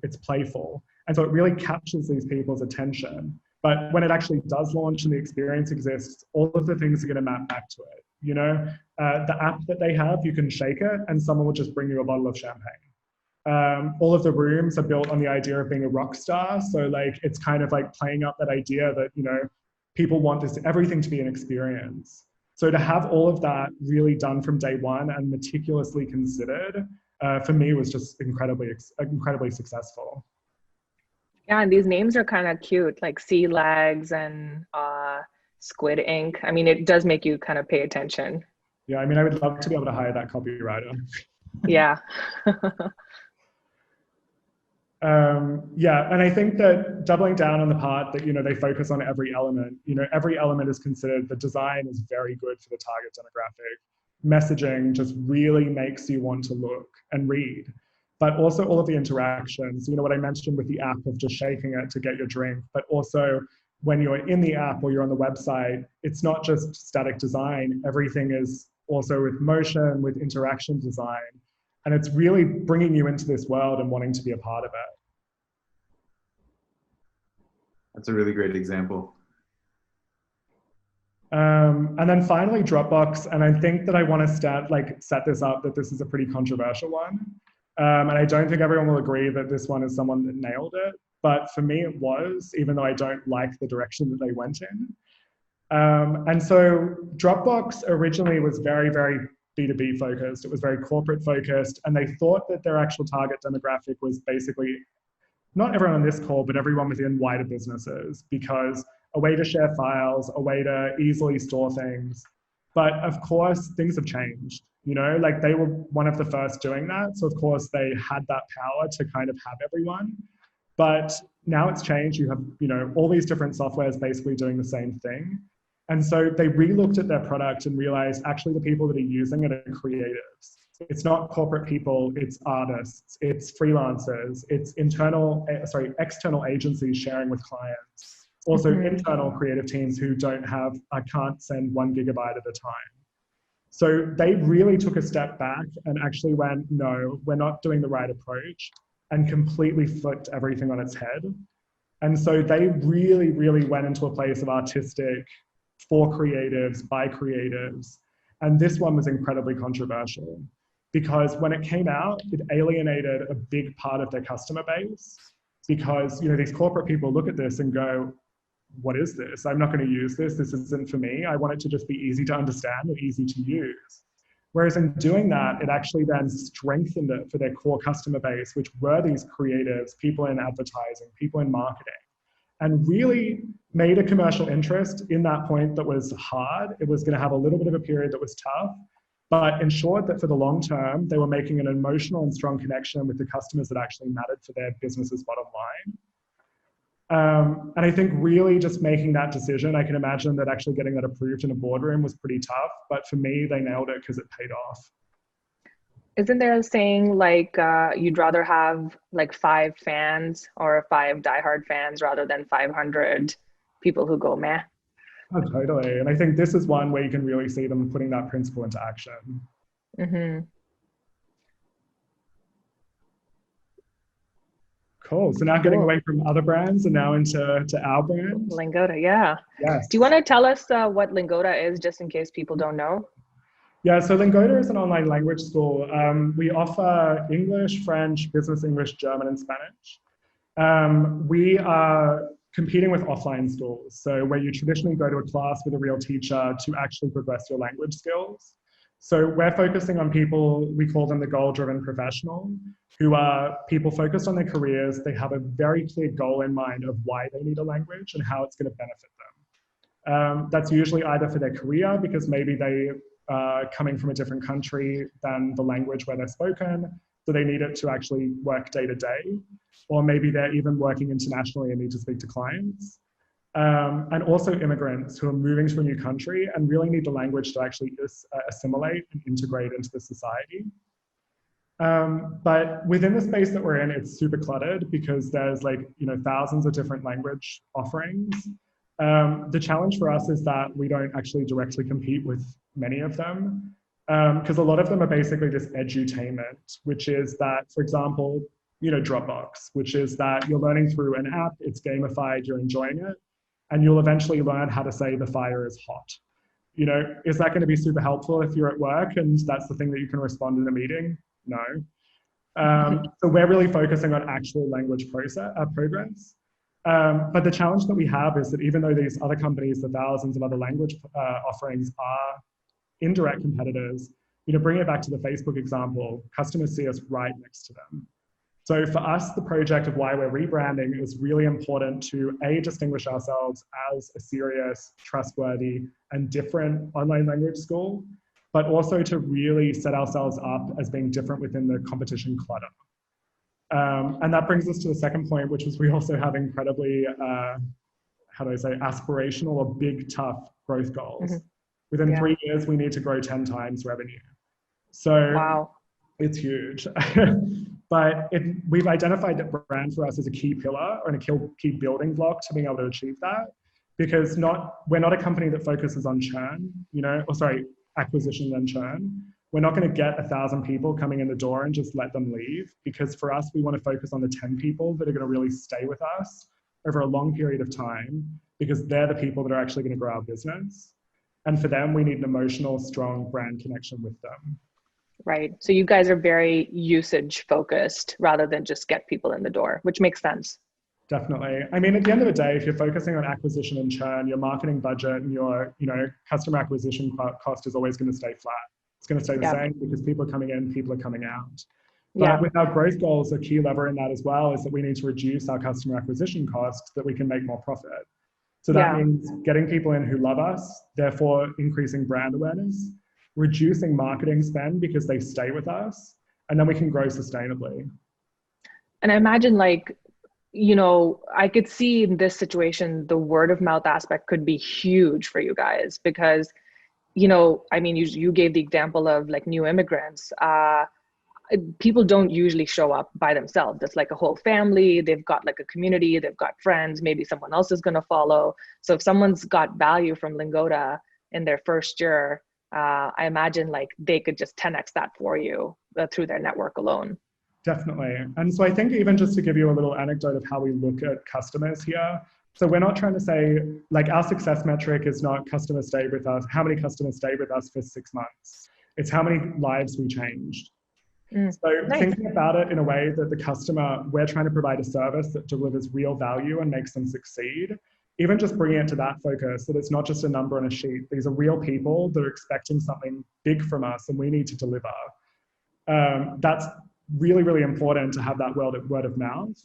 C: it's playful. And so it really captures these people's attention. But when it actually does launch and the experience exists, all of the things are gonna map back to it, you know? The app that they have, you can shake it and someone will just bring you a bottle of champagne. All of the rooms are built on the idea of being a rock star. So like, it's kind of like playing up that idea that, you know, people want everything to be an experience. So to have all of that really done from day one and meticulously considered, for me was just incredibly successful.
A: Yeah, and these names are kind of cute, like sea legs and squid ink. I mean, it does make you kind of pay attention.
C: Yeah, I mean, I would love to be able to hire that copywriter.
A: Yeah.
C: Yeah, and I think that doubling down on the part that, you know, they focus on every element, you know, every element is considered. The design is very good for the target demographic. Messaging just really makes you want to look and read. but also all of the interactions. You know, what I mentioned with the app of just shaking it to get your drink, but also when you're in the app or you're on the website, it's not just static design. Everything is also with motion, with interaction design. And it's really bringing you into this world and wanting to be a part of it.
B: That's a really great example.
C: And then finally, Dropbox. And I think that I want to set this up that this is a pretty controversial one. And I don't think everyone will agree that this one is someone that nailed it. But for me, it was, even though I don't like the direction that they went in. And so Dropbox originally was very, very B2B focused. It was very corporate focused. And they thought that their actual target demographic was basically not everyone on this call, but everyone within wider businesses, because a way to share files, a way to easily store things. But of course, things have changed. You know, like they were one of the first doing that. So of course they had that power to kind of have everyone. But now it's changed. You have, you know, all these different softwares basically doing the same thing. And so they re-looked at their product and realized actually the people that are using it are creatives. It's not corporate people, it's artists, it's freelancers, it's external agencies sharing with clients. Also internal creative teams who can't send 1 gigabyte at a time. So they really took a step back and actually went, no, we're not doing the right approach, and completely flipped everything on its head. And so they really, really went into a place of artistic for creatives, by creatives. And this one was incredibly controversial because when it came out, it alienated a big part of their customer base because, you know, these corporate people look at this and go, what is this? I'm not going to use this. This isn't for me. I want it to just be easy to understand and easy to use. Whereas in doing that, it actually then strengthened it for their core customer base, which were these creatives, people in advertising, people in marketing, and really made a commercial interest in that point that was hard. It was going to have a little bit of a period that was tough, but ensured that for the long term, they were making an emotional and strong connection with the customers that actually mattered for their business's bottom line. And I think really just making that decision, I can imagine that actually getting that approved in a boardroom was pretty tough, but for me, they nailed it because it paid off.
A: Isn't there a saying like you'd rather have like 5 fans or 5 diehard fans rather than 500 people who go meh?
C: Oh, totally. And I think this is one where you can really see them putting that principle into action.
A: Mm-hmm.
C: Cool. So now getting away from other brands and now into our brand.
A: Lingoda, yeah.
C: Yes.
A: Do you want to tell us what Lingoda is, just in case people don't know?
C: Yeah, so Lingoda is an online language school. We offer English, French, business English, German, and Spanish. We are competing with offline schools, so where you traditionally go to a class with a real teacher to actually progress your language skills. So we're focusing on people, we call them the goal-driven professional, who are people focused on their careers. They have a very clear goal in mind of why they need a language and how it's going to benefit them. That's usually either for their career, because maybe they are coming from a different country than the language where they're spoken, so they need it to actually work day to day, or maybe they're even working internationally and need to speak to clients. And also immigrants who are moving to a new country and really need the language to actually assimilate and integrate into the society. But within the space that we're in, it's super cluttered because there's thousands of different language offerings. The challenge for us is that we don't actually directly compete with many of them because a lot of them are basically just edutainment, which is that, for example, Dropbox, which is that you're learning through an app, it's gamified, you're enjoying it, and you'll eventually learn how to say the fire is hot. Is that going to be super helpful if you're at work and that's the thing that you can respond in a meeting? No. So we're really focusing on actual language progress. But the challenge that we have is that even though these other companies, the thousands of other language offerings are indirect competitors, bring it back to the Facebook example, customers see us right next to them. So for us, the project of why we're rebranding is really important to distinguish ourselves as a serious, trustworthy, and different online language school, but also to really set ourselves up as being different within the competition clutter. And that brings us to the second point, which is we also have incredibly, aspirational or big, tough growth goals. Mm-hmm. Within 3 years, we need to grow 10 times revenue. So wow. It's huge. But we've identified that brand for us is a key pillar and a key building block to being able to achieve that, because we're not a company that focuses on churn, acquisition and churn. We're not going to get 1,000 people coming in the door and just let them leave, because for us, we want to focus on the 10 people that are going to really stay with us over a long period of time, because they're the people that are actually going to grow our business. And for them, we need an emotional, strong brand connection with them.
A: Right. So you guys are very usage focused rather than just get people in the door, which makes sense.
C: Definitely. I mean, at the end of the day, if you're focusing on acquisition and churn, your marketing budget and your, customer acquisition cost is always going to stay flat. It's going to stay the same because people are coming in, people are coming out. But with our growth goals, a key lever in that as well is that we need to reduce our customer acquisition costs so that we can make more profit. So that means getting people in who love us, therefore increasing brand awareness, reducing marketing spend because they stay with us, and then we can grow sustainably.
A: And I imagine I could see in this situation, the word of mouth aspect could be huge for you guys because, you gave the example of new immigrants. People don't usually show up by themselves. It's like a whole family. They've got a community, they've got friends, maybe someone else is going to follow. So if someone's got value from Lingoda in their first year, I imagine they could just 10x that for you through their network alone.
C: Definitely. And so I think even just to give you a little anecdote of how we look at customers here. So we're not trying to say our success metric is not customers stayed with us, how many customers stayed with us for 6 months. It's how many lives we changed. Thinking about it in a way that the customer, we're trying to provide a service that delivers real value and makes them succeed. Even just bringing it to that focus, that it's not just a number on a sheet. These are real people that are expecting something big from us and we need to deliver. That's really, really important to have that word of mouth.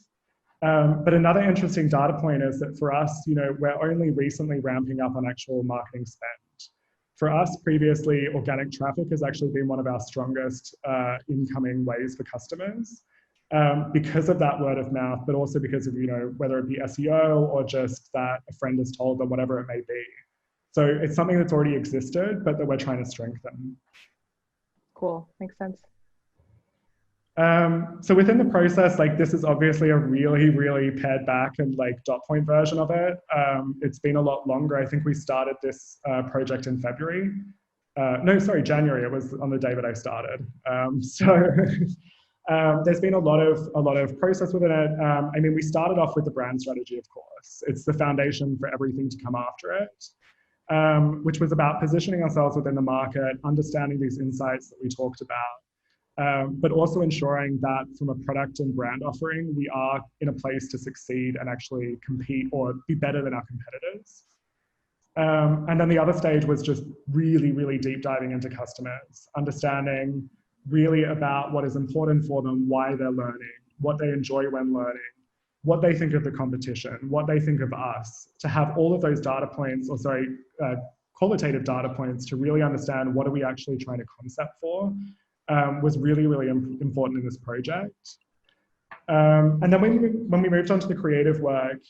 C: But another interesting data point is that for us, we're only recently ramping up on actual marketing spend. For us, previously, organic traffic has actually been one of our strongest incoming ways for customers because of that word of mouth, but also because of, whether it be SEO or just that a friend has told them, whatever it may be. So it's something that's already existed, but that we're trying to strengthen.
A: Cool, makes sense.
C: So within the process, this is obviously a really, really pared back and dot point version of it. It's been a lot longer. I think we started this project in January. It was on the day that I started. There's been a lot of process within it. We started off with the brand strategy, of course. It's the foundation for everything to come after it, which was about positioning ourselves within the market, understanding these insights that we talked about, but also ensuring that from a product and brand offering, we are in a place to succeed and actually compete or be better than our competitors. And then the other stage was just really, really deep diving into customers, understanding really about what is important for them, why they're learning, what they enjoy when learning, what they think of the competition, what they think of us, to have all of those data points, qualitative data points to really understand what are we actually trying to concept for, was really, really important in this project. And then when we moved on to the creative work,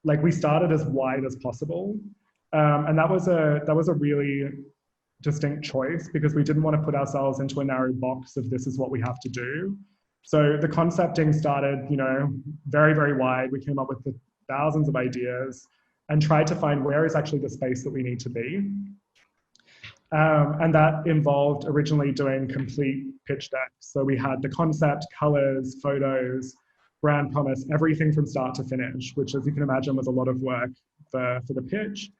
C: we started as wide as possible. And that was a really distinct choice because we didn't want to put ourselves into a narrow box of this is what we have to do. So the concepting started, very, very wide. We came up with thousands of ideas and tried to find where is actually the space that we need to be. And that involved originally doing complete pitch decks. So we had the concept, colors, photos, brand promise, everything from start to finish, which as you can imagine was a lot of work for the pitch.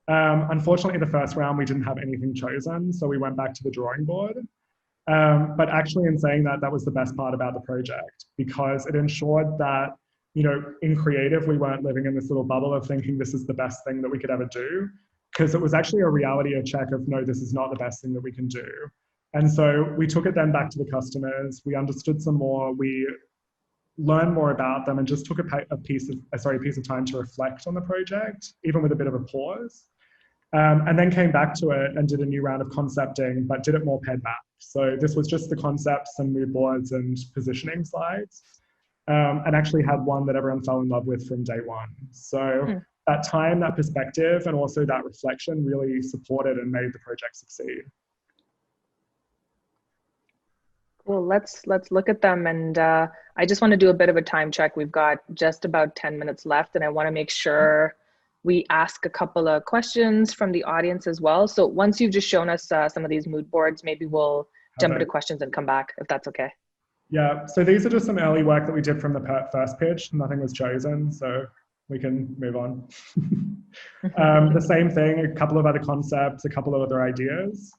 C: Unfortunately, the first round, we didn't have anything chosen. So we went back to the drawing board. But actually in saying that, that was the best part about the project because it ensured that, in creative, we weren't living in this little bubble of thinking this is the best thing that we could ever do. Because it was actually a reality check of, no, this is not the best thing that we can do. And so we took it then back to the customers. We understood some more. We learned more about them and just took a piece of time to reflect on the project, even with a bit of a pause. And then came back to it and did a new round of concepting, but did it more pared back. So this was just the concepts and mood boards and positioning slides, and actually had one that everyone fell in love with from day one. So that time, that perspective, and also that reflection really supported and made the project succeed.
A: Well, let's look at them, and I just want to do a bit of a time check. We've got just about 10 minutes left, and I want to make sure we ask a couple of questions from the audience as well. So once you've just shown us some of these mood boards, maybe we'll jump into questions and come back, if that's okay.
C: Yeah, so these are just some early work that we did from the first pitch. Nothing was chosen, so we can move on. The same thing, a couple of other concepts, a couple of other ideas.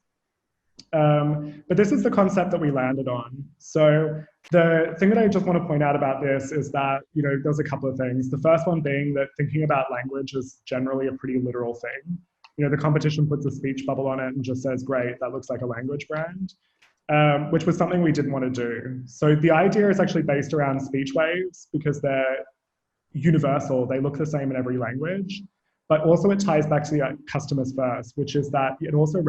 C: But this is the concept that we landed on. So the thing that I just want to point out about this is that, there's a couple of things. The first one being that thinking about language is generally a pretty literal thing. The competition puts a speech bubble on it and just says, great, that looks like a language brand, which was something we didn't want to do. So the idea is actually based around speech waves because they're universal. They look the same in every language. But also it ties back to the customers first, which is that it also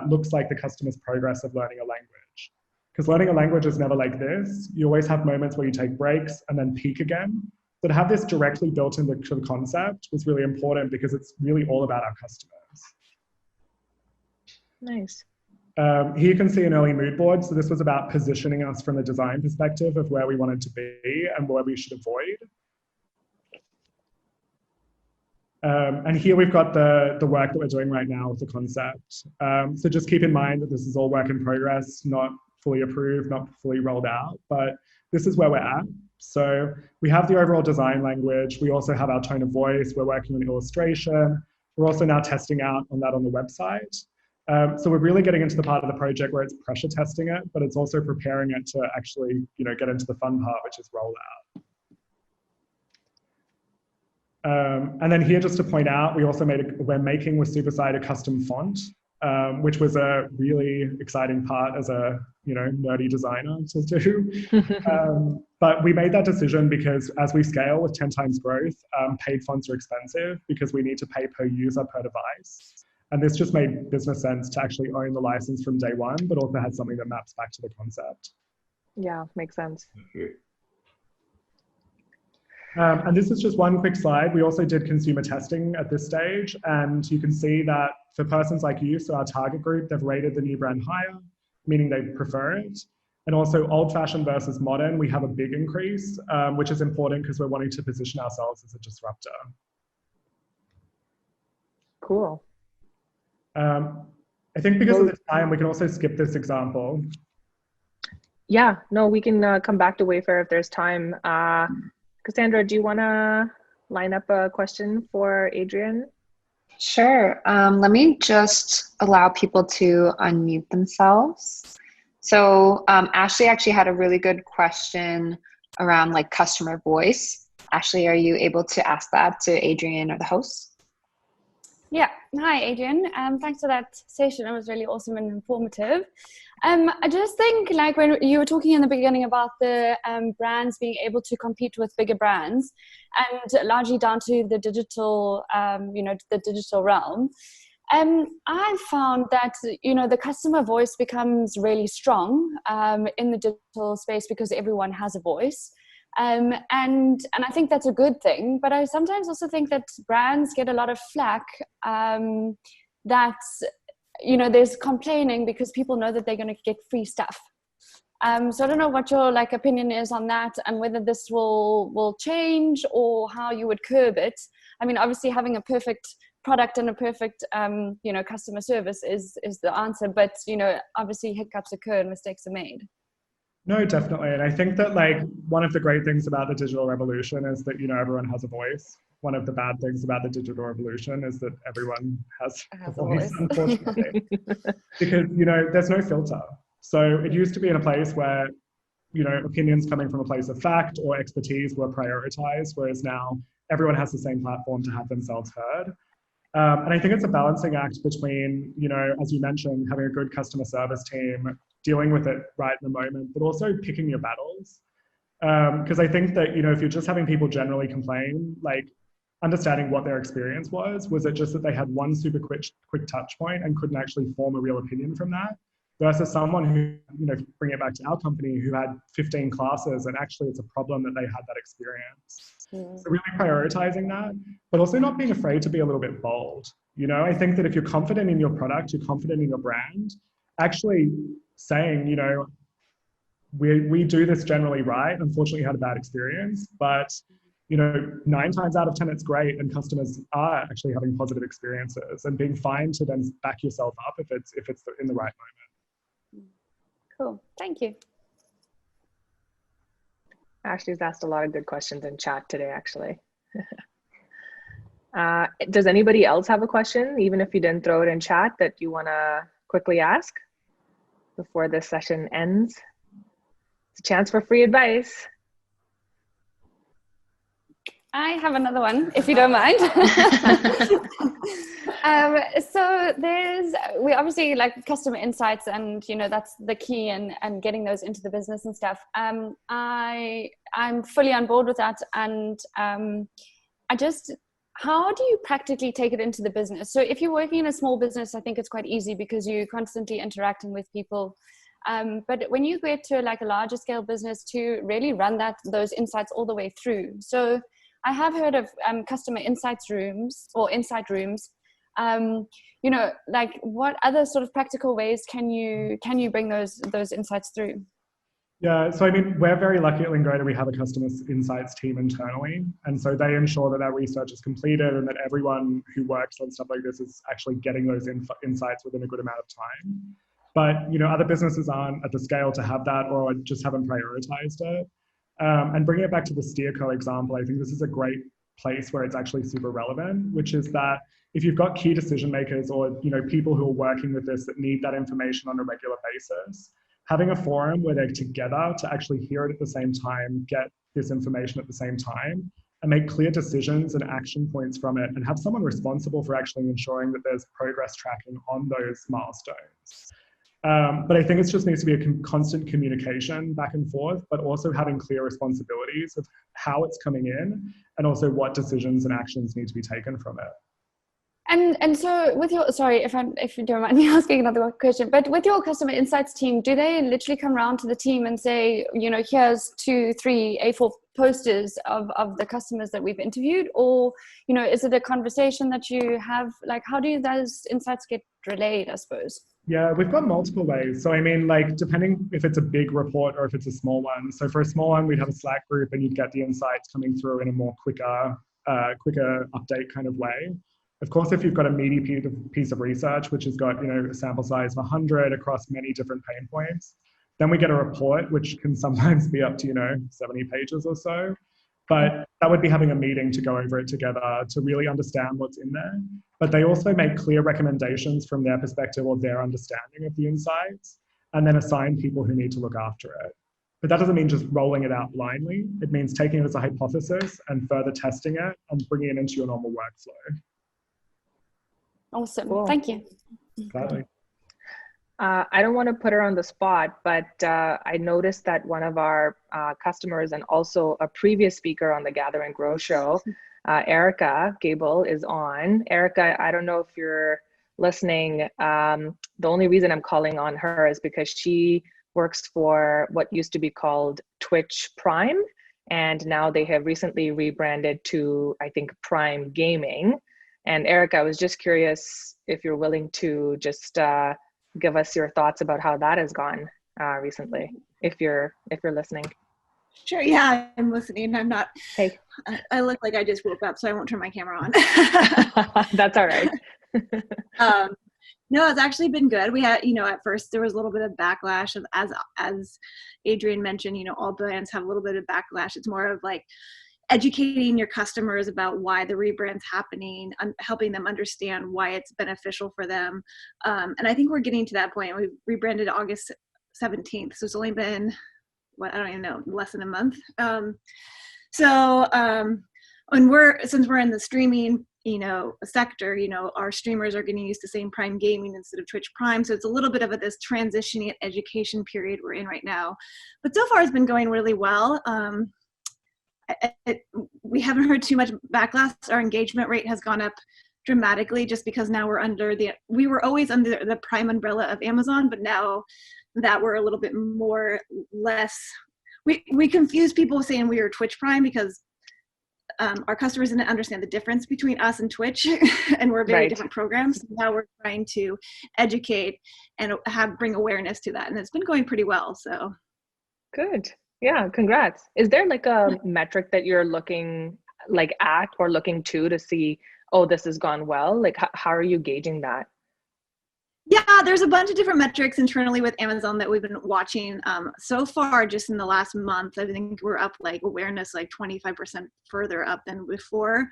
C: looks like the customer's progress of learning a language. Because learning a language is never like this. You always have moments where you take breaks and then peak again. So to have this directly built into the concept was really important because it's really all about our customers.
A: Nice.
C: Here you can see an early mood board. So this was about positioning us from a design perspective of where we wanted to be and where we should avoid. And here we've got the work that we're doing right now with the concept. So just keep in mind that this is all work in progress, not fully approved, not fully rolled out, but this is where we're at. So we have the overall design language. We also have our tone of voice. We're working on illustration. We're also now testing out on that on the website. So we're really getting into the part of the project where it's pressure testing it, but it's also preparing it to actually, get into the fun part, which is rollout. And then here, just to point out, we're making with Superside a custom font, which was a really exciting part as a nerdy designer to do. But we made that decision because as we scale with 10 times growth, paid fonts are expensive because we need to pay per user per device. And this just made business sense to actually own the license from day one, but also had something that maps back to the concept.
A: Yeah, makes sense.
C: And this is just one quick slide. We also did consumer testing at this stage, and you can see that for persons like you, so our target group, they've rated the new brand higher, meaning they prefer it. And also old-fashioned versus modern, we have a big increase, which is important because we're wanting to position ourselves as a disruptor.
A: Cool.
C: I think because of the time, we can also skip this example.
A: Yeah, no, we can come back to Wayfair if there's time. Cassandra, do you want to line up a question for Adrian?
D: Sure. Let me just allow people to unmute themselves. So Ashley actually had a really good question around customer voice. Ashley, are you able to ask that to Adrian or the host?
E: Yeah. Hi, Adrian. Thanks for that session. It was really awesome and informative. I just think when you were talking in the beginning about the brands being able to compete with bigger brands and largely down to the digital, the digital realm, I found that, the customer voice becomes really strong in the digital space because everyone has a voice. And I think that's a good thing, but I sometimes also think that brands get a lot of flack that, there's complaining because people know that they're going to get free stuff. So I don't know what your opinion is on that and whether this will change or how you would curb it. I mean, obviously having a perfect product and a perfect, customer service is the answer, but, obviously hiccups occur and mistakes are made.
C: No, definitely. And I think that one of the great things about the digital revolution is that, everyone has a voice. One of the bad things about the digital revolution is that everyone has a voice, unfortunately. Because, there's no filter. So it used to be in a place where, opinions coming from a place of fact or expertise were prioritized, whereas now everyone has the same platform to have themselves heard. And I think it's a balancing act between, as you mentioned, having a good customer service team, dealing with it right in the moment, but also picking your battles. Because I think that, if you're just having people generally complain, understanding what their experience was it just that they had one super quick touch point and couldn't actually form a real opinion from that? Versus someone who, bring it back to our company, who had 15 classes and actually it's a problem that they had that experience. So really prioritizing that, but also not being afraid to be a little bit bold. I think that if you're confident in your product, you're confident in your brand, actually saying, we do this generally right. Unfortunately, had a bad experience, but 9 times out of 10, it's great, and customers are actually having positive experiences and being fine to then back yourself up if it's in the right moment.
E: Cool, thank you.
A: Ashley's asked a lot of good questions in chat today, actually. Does anybody else have a question, even if you didn't throw it in chat, that you want to quickly ask before this session ends? It's a chance for free advice.
E: I have another one, if you don't mind. So we obviously like customer insights, and that's the key, and getting those into the business and stuff. I'm fully on board with that, and how do you practically take it into the business? So if you're working in a small business, I think it's quite easy because you're constantly interacting with people. But when you get to like a larger scale business, to really run those insights all the way through. So I have heard of customer insights rooms or insight rooms. Like what other sort of practical ways can you bring those insights through?
C: Yeah, so I mean, we're very lucky at Lingoda. We have a customer insights team internally, and so they ensure that our research is completed and that everyone who works on stuff like this is actually getting those insights within a good amount of time. But other businesses aren't at the scale to have that, or just haven't prioritized it. And bringing it back to the Steerco example, I think this is a great place where it's actually super relevant, which is that if you've got key decision makers or people who are working with this that need that information on a regular basis, having a forum where they're together to actually hear it at the same time, get this information at the same time, and make clear decisions and action points from it, and have someone responsible for actually ensuring that there's progress tracking on those milestones. But I think it just needs to be a constant communication back and forth, but also having clear responsibilities of how it's coming in, and also what decisions and actions need to be taken from it.
E: And so with your, sorry if you don't mind me asking another question, but with your customer insights team, do they literally come around to the team and say, here's 2, 3, A4 posters of the customers that we've interviewed? Or, is it a conversation that you have? Like, how do those insights get relayed, I suppose?
C: Yeah, we've got multiple ways. So I mean, like, depending if it's a big report or if it's a small one. So for a small one, we'd have a Slack group and you'd get the insights coming through in a more quicker update kind of way. Of course, if you've got a meaty piece of research, which has got, a sample size of 100 across many different pain points, then we get a report, which can sometimes be up to, 70 pages or so. But that would be having a meeting to go over it together to really understand what's in there. But they also make clear recommendations from their perspective or their understanding of the insights, and then assign people who need to look after it. But that doesn't mean just rolling it out blindly. It means taking it as a hypothesis and further testing it and bringing it into your normal workflow.
E: Awesome.
A: Cool.
E: Thank you.
C: Gladly.
A: I don't want to put her on the spot, but I noticed that one of our customers and also a previous speaker on the Gather and Grow show, Erica Gable, is on. Erica, I don't know if you're listening. The only reason I'm calling on her is because she works for what used to be called Twitch Prime, and now they have recently rebranded to, I think, Prime Gaming. And Erica, I was just curious if you're willing to just give us your thoughts about how that has gone recently, if you're listening.
F: Sure, yeah, I'm listening. I'm not.
A: Hey.
F: I look like I just woke up, so I won't turn my camera on.
A: That's all right.
F: No, it's actually been good. We had, at first there was a little bit of backlash, of, as Adrian mentioned, all brands have a little bit of backlash. It's more of like educating your customers about why the rebrand's happening, helping them understand why it's beneficial for them. And I think we're getting to that point. We rebranded August 17th, so it's only been, I don't even know, less than a month. Since we're in the streaming, sector, our streamers are getting used to saying Prime Gaming instead of Twitch Prime. So it's a little bit of this transitioning education period we're in right now. But so far it's been going really well. We haven't heard too much backlash. Our engagement rate has gone up dramatically just because now we were always under the Prime umbrella of Amazon, but now that we're a little bit less, we confuse people saying we are Twitch Prime because our customers didn't understand the difference between us and Twitch, and we're very different programs. Now we're trying to educate and bring awareness to that, and it's been going pretty well. So
A: Good. Yeah, congrats. Is there like a metric that you're looking like at or looking to see, oh, this has gone well? Like how are you gauging that?
F: Yeah, there's a bunch of different metrics internally with Amazon that we've been watching. So far, just in the last month, I think we're up like awareness like 25% further up than before.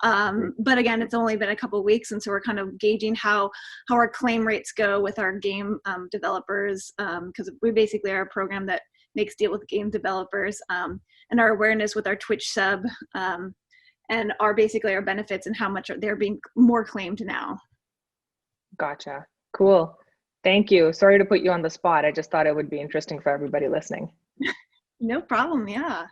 F: But again, it's only been a couple of weeks, and so we're kind of gauging how our claim rates go with our game developers, because we basically are a program that makes deal with game developers, and our awareness with our Twitch sub, and our basically our benefits and how much they're being more claimed now.
A: Gotcha. Cool. Thank you. Sorry to put you on the spot. I just thought it would be interesting for everybody listening.
F: No problem. Yeah.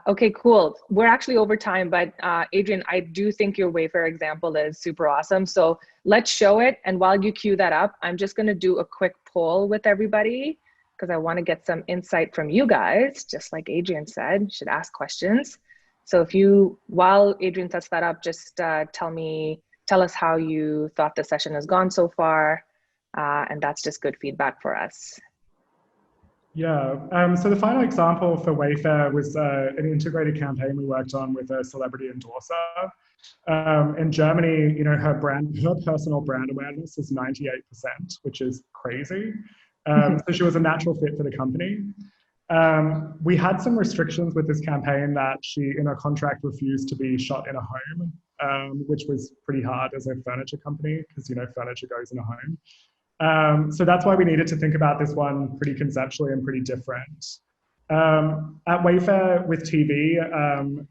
A: Okay, cool. We're actually over time, but Adrian, I do think your Wayfair example is super awesome. So let's show it. And while you cue that up, I'm just going to do a quick poll with everybody because I want to get some insight from you guys. Just like Adrian said, you should ask questions. So while Adrian sets that up, just tell us how you thought the session has gone so far. And that's just good feedback for us.
C: Yeah, so the final example for Wayfair was an integrated campaign we worked on with a celebrity endorser. In Germany, you know, her personal brand awareness is 98%, which is crazy. So she was a natural fit for the company. We had some restrictions with this campaign that she, in her contract, refused to be shot in a home, which was pretty hard as a furniture company because, you know, furniture goes in a home. So that's why we needed to think about this one pretty conceptually and pretty different. At Wayfair with TV,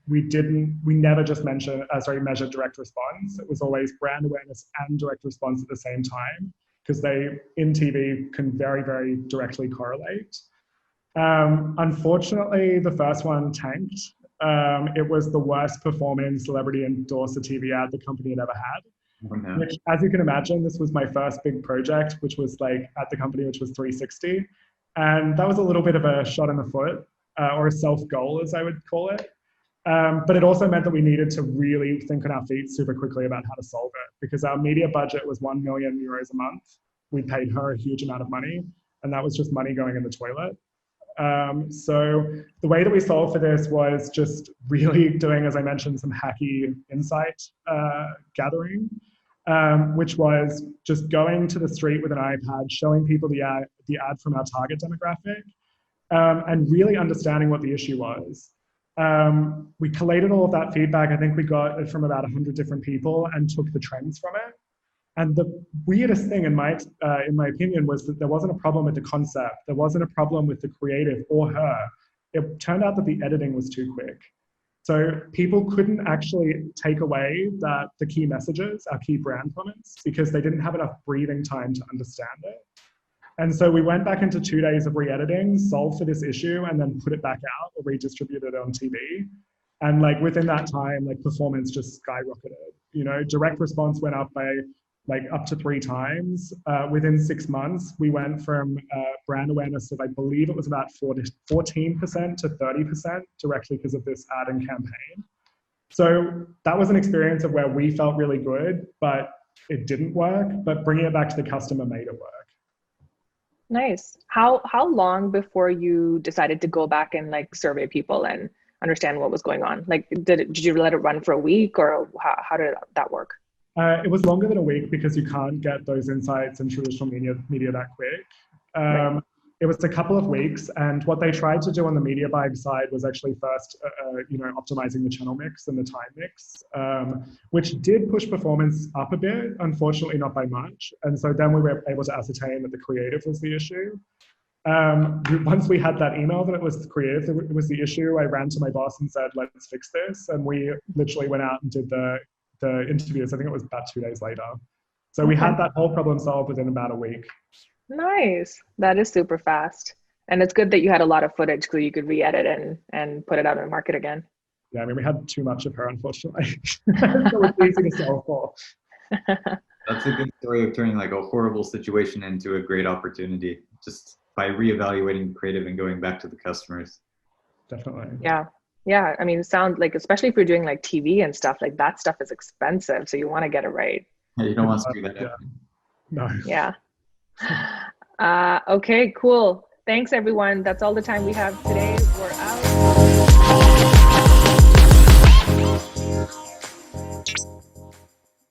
C: we never just measured direct response. It was always brand awareness and direct response at the same time because they, in TV, can very, very directly correlate. Unfortunately, the first one tanked. It was the worst performing celebrity endorser TV ad the company had ever had.
B: Oh, no.
C: Which, as you can imagine, this was my first big project, which was like at the company, which was 360. And that was a little bit of a shot in the foot, or a self-goal, as I would call it. But it also meant that we needed to really think on our feet super quickly about how to solve it, because our media budget was 1 million euros a month. We paid her a huge amount of money, and that was just money going in the toilet. So the way that we solved for this was just really doing, as I mentioned, some hacky insight gathering, which was just going to the street with an iPad, showing people the ad from our target demographic, and really understanding what the issue was. We collated all of that feedback. I think we got it from about 100 different people and took the trends from it. And the weirdest thing in my opinion was that there wasn't a problem with the concept. There wasn't a problem with the creative or her. It turned out that the editing was too quick. So people couldn't actually take away the key messages, our key brand comments, because they didn't have enough breathing time to understand it. And so we went back into 2 days of re-editing, solved for this issue, and then put it back out or redistributed it on TV. And like within that time, like performance just skyrocketed. You know, direct response went up by like up to 3 times. Within 6 months, we went from brand awareness of, I believe it was about 14% to 30% directly because of this ad and campaign. So that was an experience of where we felt really good, but it didn't work, but bringing it back to the customer made it work.
A: Nice. How long before you decided to go back and like survey people and understand what was going on? Like, did you let it run for a week, or how did that work?
C: It was longer than a week because you can't get those insights in traditional media that quick.
A: Right.
C: It was a couple of weeks, and what they tried to do on the media buying side was actually first, optimizing the channel mix and the time mix, which did push performance up a bit, unfortunately not by much. And so then we were able to ascertain that the creative was the issue. Once we had that email that it was the creative that was the issue, I ran to my boss and said, let's fix this. And we literally went out and did the interviews. I think it was about 2 days later. So we had that whole problem solved within about a week.
A: Nice. That is super fast. And it's good that you had a lot of footage so you could re-edit and put it out in the market again.
C: Yeah, I mean, we had too much of her, unfortunately. So it's easy to solve for.
B: That's a good story of turning like a horrible situation into a great opportunity, just by reevaluating creative and going back to the customers.
C: Definitely.
A: Yeah. I mean, it sounds like, especially if you're doing like TV and stuff, like that stuff is expensive. So you want to get it right.
B: Yeah, you don't want to screw that up.
C: No.
A: Yeah. Okay, cool. Thanks, everyone. That's all the time we have today. We're out.